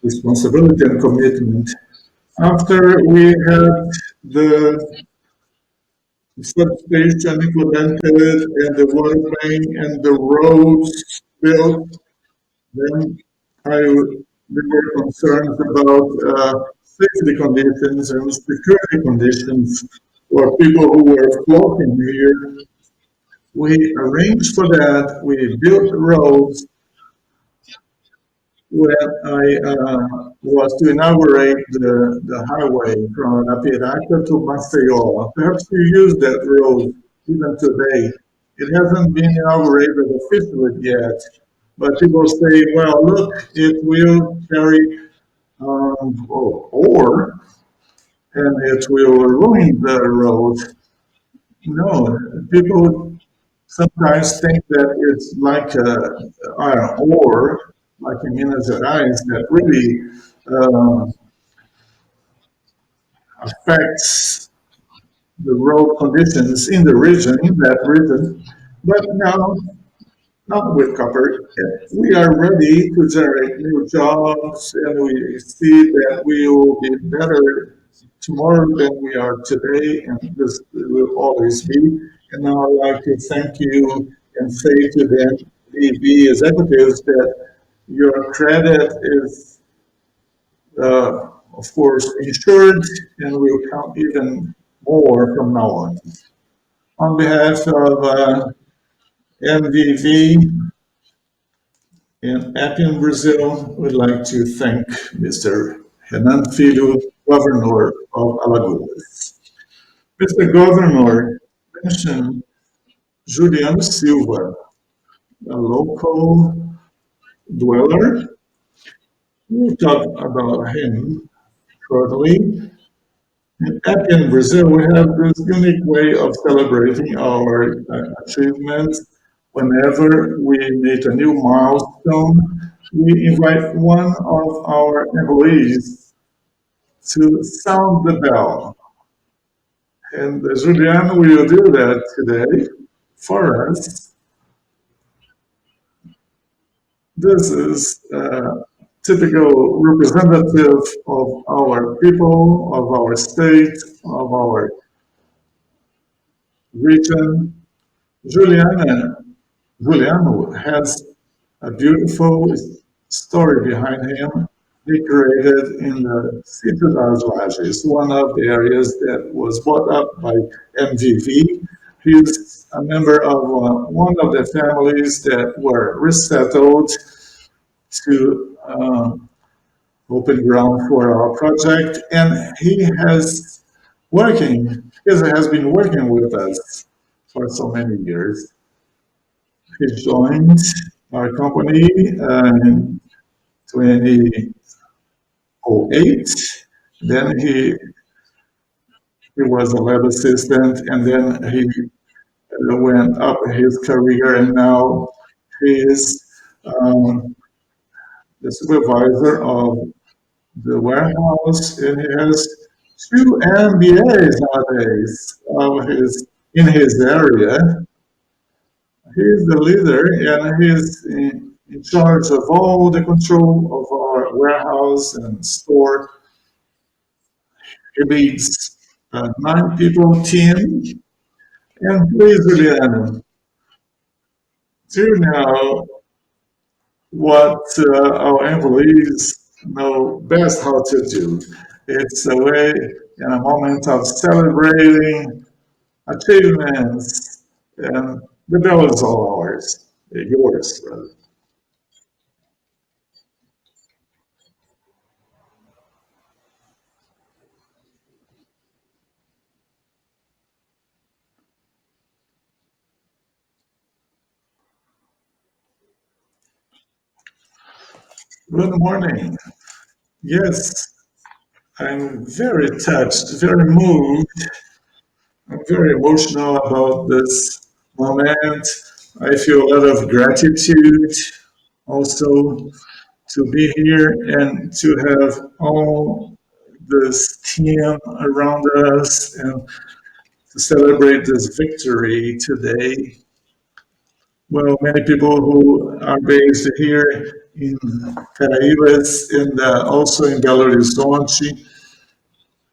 responsibility and commitment. After we had the substation implemented and the water main and the roads built, then there were concerns about safety conditions and security conditions for people who were flocking here. We arranged for that. We built roads when I was to inaugurate the highway from Apiraca to Maceió. Perhaps you use that road even today. It hasn't been inaugurated officially yet, but people say, well, look, it will carry ore and it will ruin the road. No, people sometimes think that it's like iron ore, like in Minas Gerais, that really affects the road conditions in the region, in that region. But now, not with copper, we are ready to generate new jobs, and we see that we will be better tomorrow than we are today, and this will always be. And now I'd like to thank you and say to the EV executives that your credit is, of course, insured and will count even more from now on. On behalf of MVV and Appian Brazil, we'd like to thank Mr. Renan Filho, Governor of Alagoas. Mr. Governor mentioned Juliano Silva, a local dweller. We'll talk about him shortly. In Brazil, we have this unique way of celebrating our achievements. Whenever we meet a new milestone, we invite one of our employees to sound the bell. And Julian will do that today for us. This is a typical representative of our people, of our state, of our region. Juliana, Juliano has a beautiful story behind him. He created in the City das Lajes, one of the areas that was bought up by MVV. He's a member of one of the families that were resettled to open ground for our project, and he has been working with us for so many years. He joined our company in 2008. Then he was a lab assistant, and then he went up his career, and now he is um, the supervisor of the warehouse, and he has two MBAs nowadays of his in his area. He's the leader, and he's in charge of all the control of our warehouse and store. He leads. a 9 people team. And please, Juliana, do you know what our employees know best how to do? It's a way in a moment of celebrating achievements, and the bell is all ours, yours, rather. Good morning. Yes, I'm very touched, very moved. I'm very emotional about this moment. I feel a lot of gratitude also to be here and to have all this team around us and to celebrate this victory today. Well, many people who are based here in Caraíbas and also in Belo Horizonte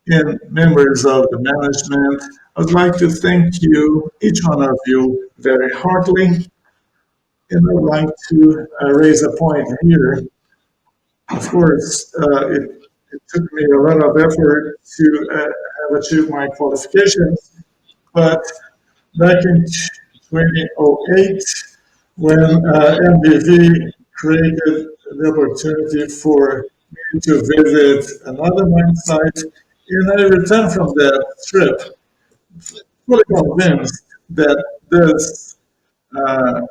and members of the management, I would like to thank you, each one of you, very heartily. And I would like to raise a point here. Of course, it took me a lot of effort to have achieved my qualifications, but back in 2008, when MDV created the opportunity for me to visit another mine site, and I returned from that trip fully convinced that this uh,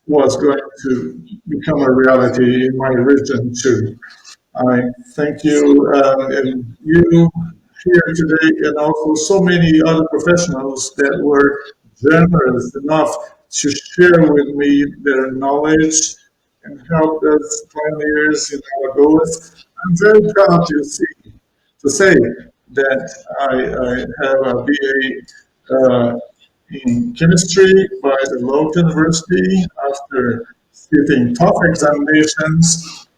was going to become a reality in my region too. I thank you and you here today, and also so many other professionals that were generous enough to share with me their knowledge and help us pioneers in our goals. I'm very proud to say that I have a BA in chemistry by the local university after sitting tough examinations.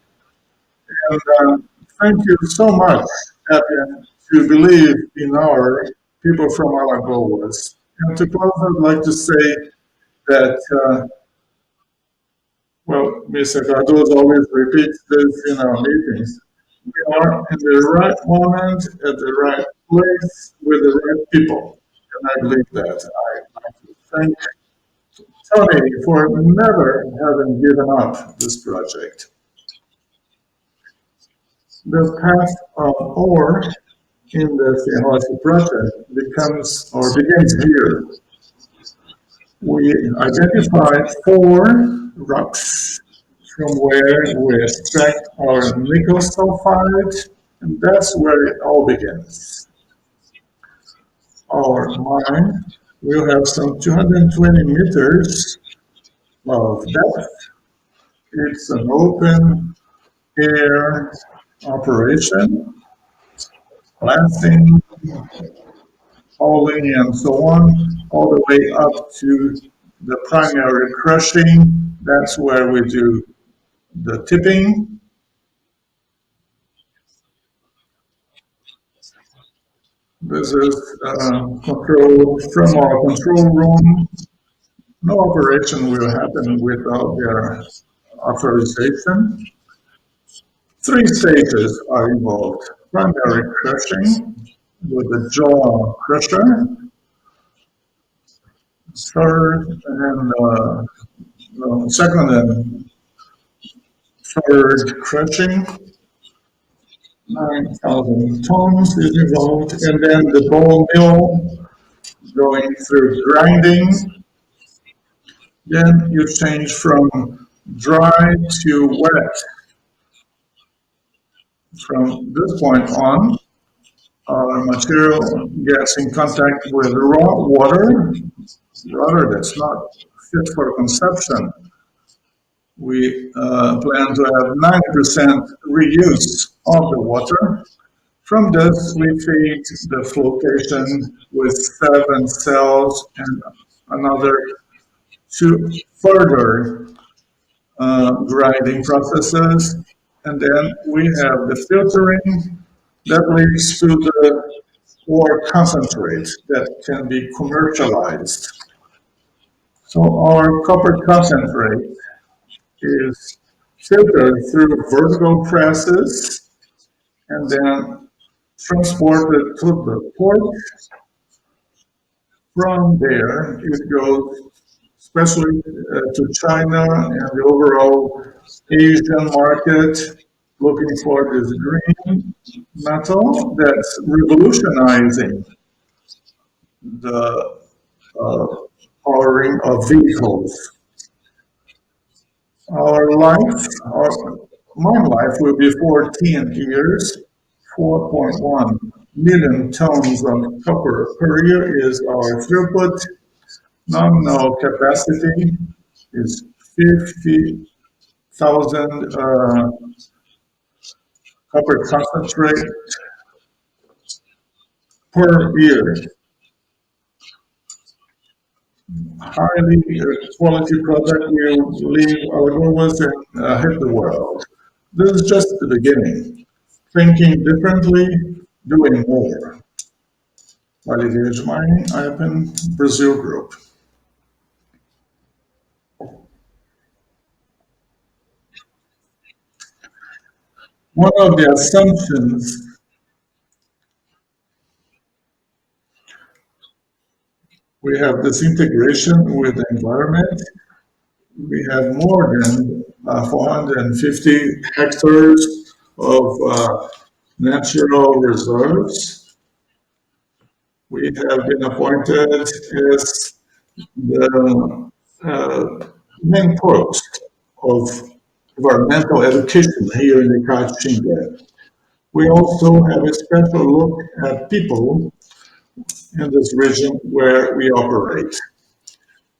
And thank you so much, Fabian, to believe in our people from Alagoas. And to close, I'd like to say that, well, Mr. Cardoso always repeats this in our meetings. We are in the right moment, at the right place, with the right people. And I believe that. I'd like to thank Tony for never having given up this project. The path of ore in the theology project becomes or begins here. We identified 4 rocks from where we extract our nickel sulfide, and that's where it all begins. Our mine will have some 220 meters of depth. It's an open air operation, blasting, hauling, and so on, all the way up to the primary crushing. That's where we do the tipping. This is control from our control room. No operation will happen without their authorization. 3 stages are involved. Primary crushing with the jaw crusher, third and no, second and third crushing, 9,000 tons is involved, and then the ball mill going through grinding. Then you change from dry to wet. From this point on, our material gets in contact with raw water that's not fit for consumption. We plan to have 90% reuse of the water. From this, we feed the flotation with 7 cells and another 2 further grinding processes. And then we have the filtering that leads to the or concentrate that can be commercialized. So our copper concentrate is filtered through vertical presses and then transported to the port. From there, it goes especially to China and the overall Asian market, looking for this green metal that's revolutionizing the uh, powering of vehicles. Our mine life will be 14 years. 4.1 million tons of copper per year is our throughput. Nominal capacity is 50,000 copper concentrate per year. Highly quality product will leave Alagoas and hit the world. This is just the beginning. Thinking differently, doing more. Vale Verde Mining, Ipan, Brazil Group. One of the assumptions we have this integration with the environment. We have more than 450 hectares of natural reserves. We have been appointed as the main post of environmental education here in the Caatinga. We also have a special look at people in this region where we operate.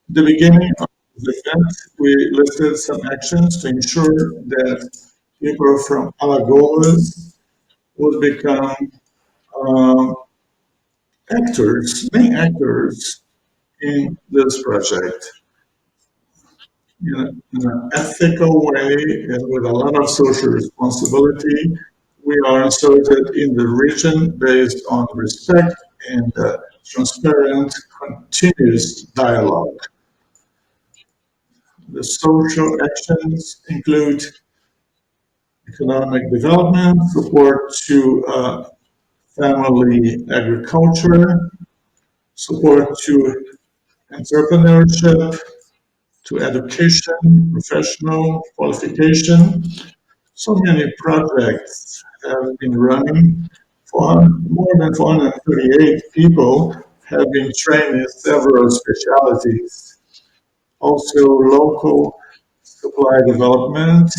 At the beginning of the event, we listed some actions to ensure that people from Alagoas would become um, main actors in this project in an ethical way and with a lot of social responsibility. We are inserted in the region based on respect and transparent, continuous dialogue. The social actions include economic development, support to family agriculture, support to entrepreneurship, to education, professional qualification. So many projects have been running. For more than 438 people have been trained in several specialties. Also, local supply development.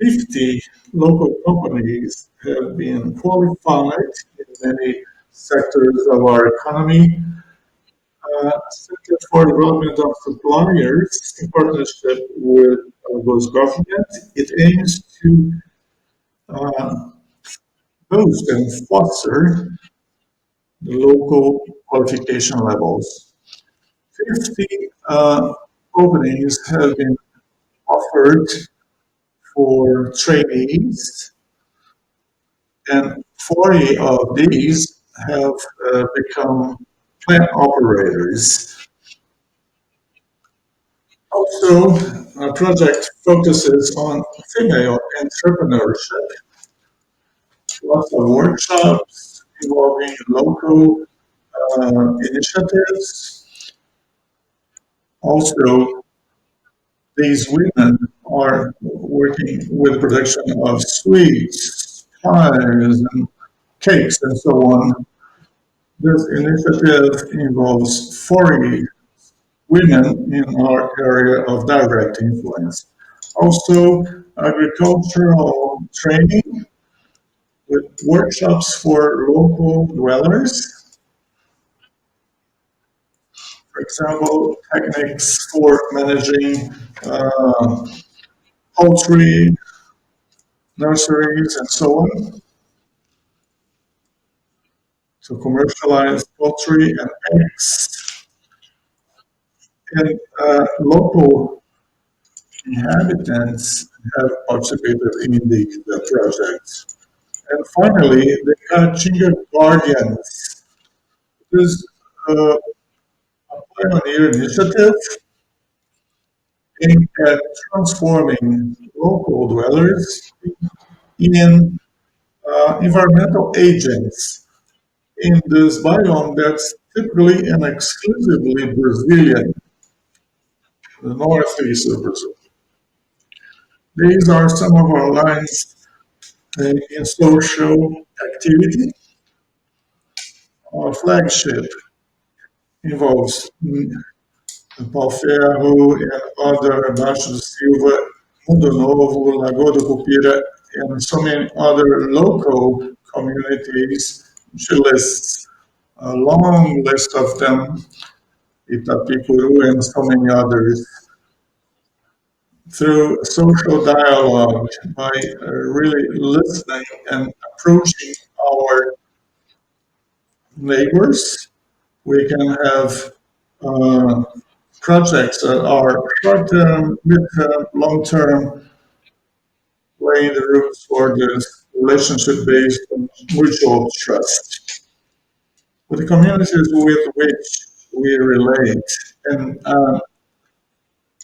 50 local companies have been qualified in many sectors of our economy. Center for Development of Suppliers, in partnership with those government, it aims to uh, boost and foster the local qualification levels. 50 openings have been offered for trainees, and 40 of these have become plant operators. Also, our project focuses on female entrepreneurship, lots of workshops involving local initiatives. Also, these women are working with the production of sweets, pies, and cakes, and so on. This initiative involves 40 women in our area of direct influence. Also, agricultural training with workshops for local dwellers. For example, techniques for managing uh, poultry, nurseries, and so on. So commercialize poultry and eggs. And local inhabitants have participated in the project. And finally, the Caatinga Guardians. This is a pioneer initiative aimed at transforming local dwellers in environmental agents in this biome that's typically and exclusively Brazilian, the northeast of Brazil. These are some of our lines in social activity. Our flagship involves Pau Ferro and other Baixo do Silva, Mundo Novo, Lagoa do Cupira, and so many other local communities. She lists a long list of them, Itapicuru and so many others, through social dialogue by really listening and approaching our neighbors. We can have uh, projects that are short-term, mid-term, long-term, laying the roots for this relationship based on mutual trust with the communities with which we relate. And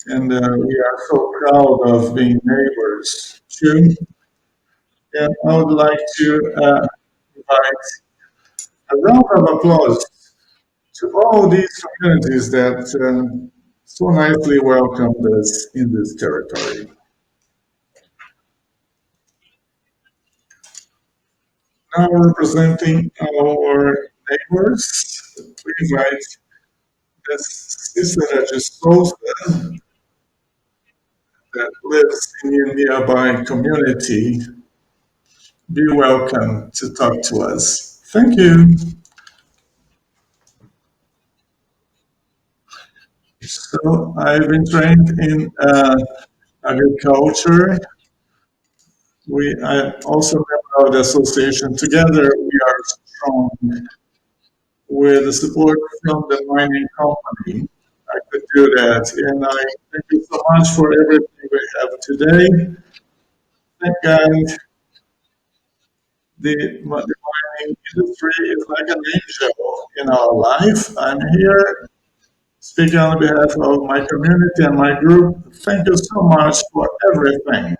we are so proud of being neighbors too. And I would like to invite a round of applause to all these communities that so nicely welcomed us in this territory. Now representing our neighbors, we invite Ms. Cicera de Souza that lives in a nearby community. Be welcome to talk to us. Thank you. So I've been trained in agriculture. I also member of the association. Together we are strong. With the support from the mining company, I could do that. And I thank you so much for everything we have today. Thank God the mining industry is like an angel in our life. I'm here speaking on behalf of my community and my group. Thank you so much for everything.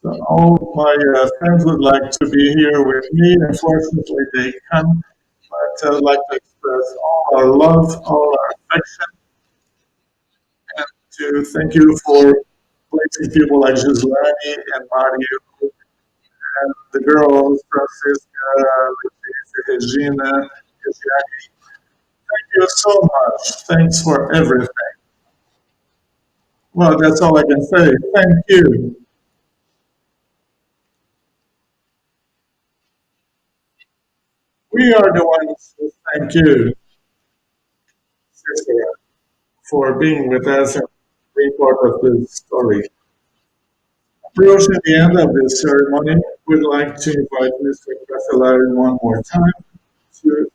So all my friends would like to be here with me. Unfortunately, they can't. But I'd like to express all our love, all our affection, and to thank you for placing people like Gislani and Mario and the girls, Francisca, Leticia, Regina, Giuliani. Thank you so much. Thanks for everything. Well, that's all I can say. Thank you. We are the ones who thank you, Sister, for being with us and being part of this story. Approaching the end of this ceremony, we'd like to invite Mr. Castellari one more time to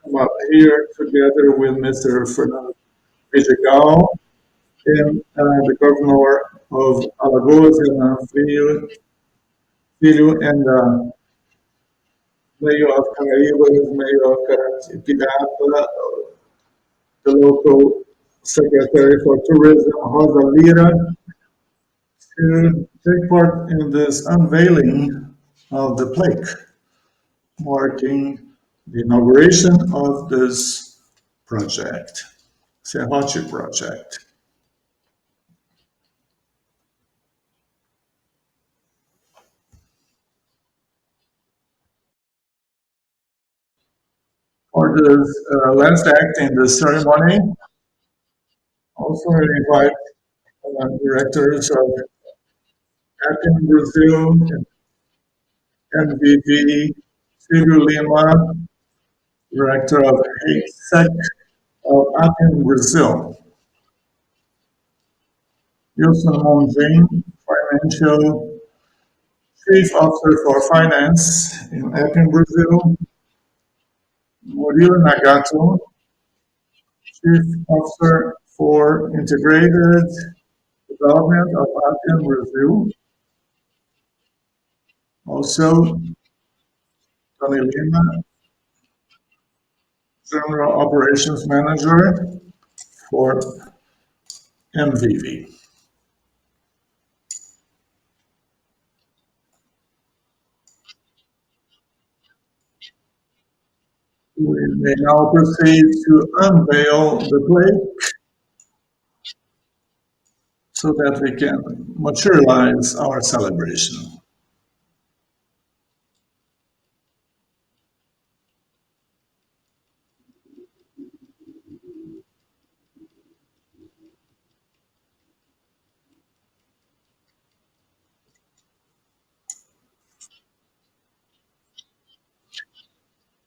come up here together with Mr. Fernando Vidigal and the governor of Alagoas and Filho and mayor of Caraíbas, mayor of Pirata, the local secretary for tourism, Rosa Lira, to take part in this unveiling of the plaque, marking the inauguration of this project, Serrote project. For this last act in the ceremony, also I invite directors of Acting Brazil, MVV, Silvio Lima, director of HSEC of Acting Brazil, Wilson Monjin, financial chief officer for finance in Acting Brazil, Murilo Nagato, chief officer for integrated development of Acting Brazil, also Tony Lima, General Operations Manager for MVV. We may now proceed to unveil the plate so that we can materialize our celebration.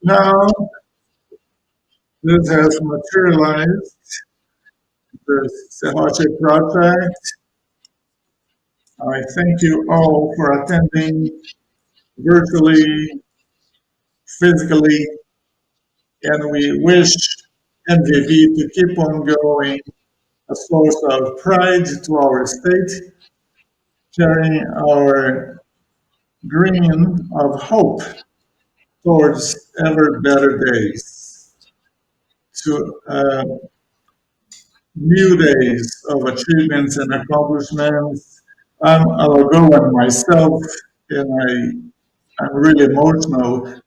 Now, this has materialized the Cehoche project. I thank you all for attending virtually, physically, and we wish MVV to keep on going, a source of pride to our state, carrying our dream of hope towards ever better days, to new days of achievements and accomplishments. I'm a Lagoan myself, and I'm really emotional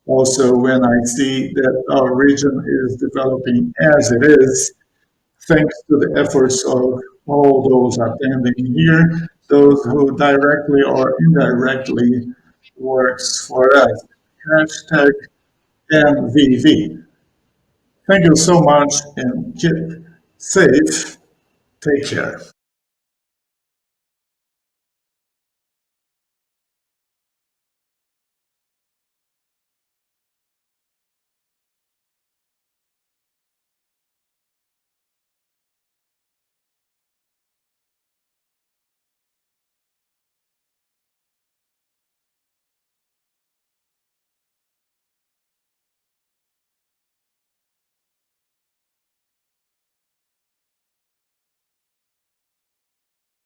also when I see that our region is developing as it is, thanks to the efforts of all those attending here, those who directly or indirectly works for us. Hashtag MVV. Thank you so much and keep safe. Take care.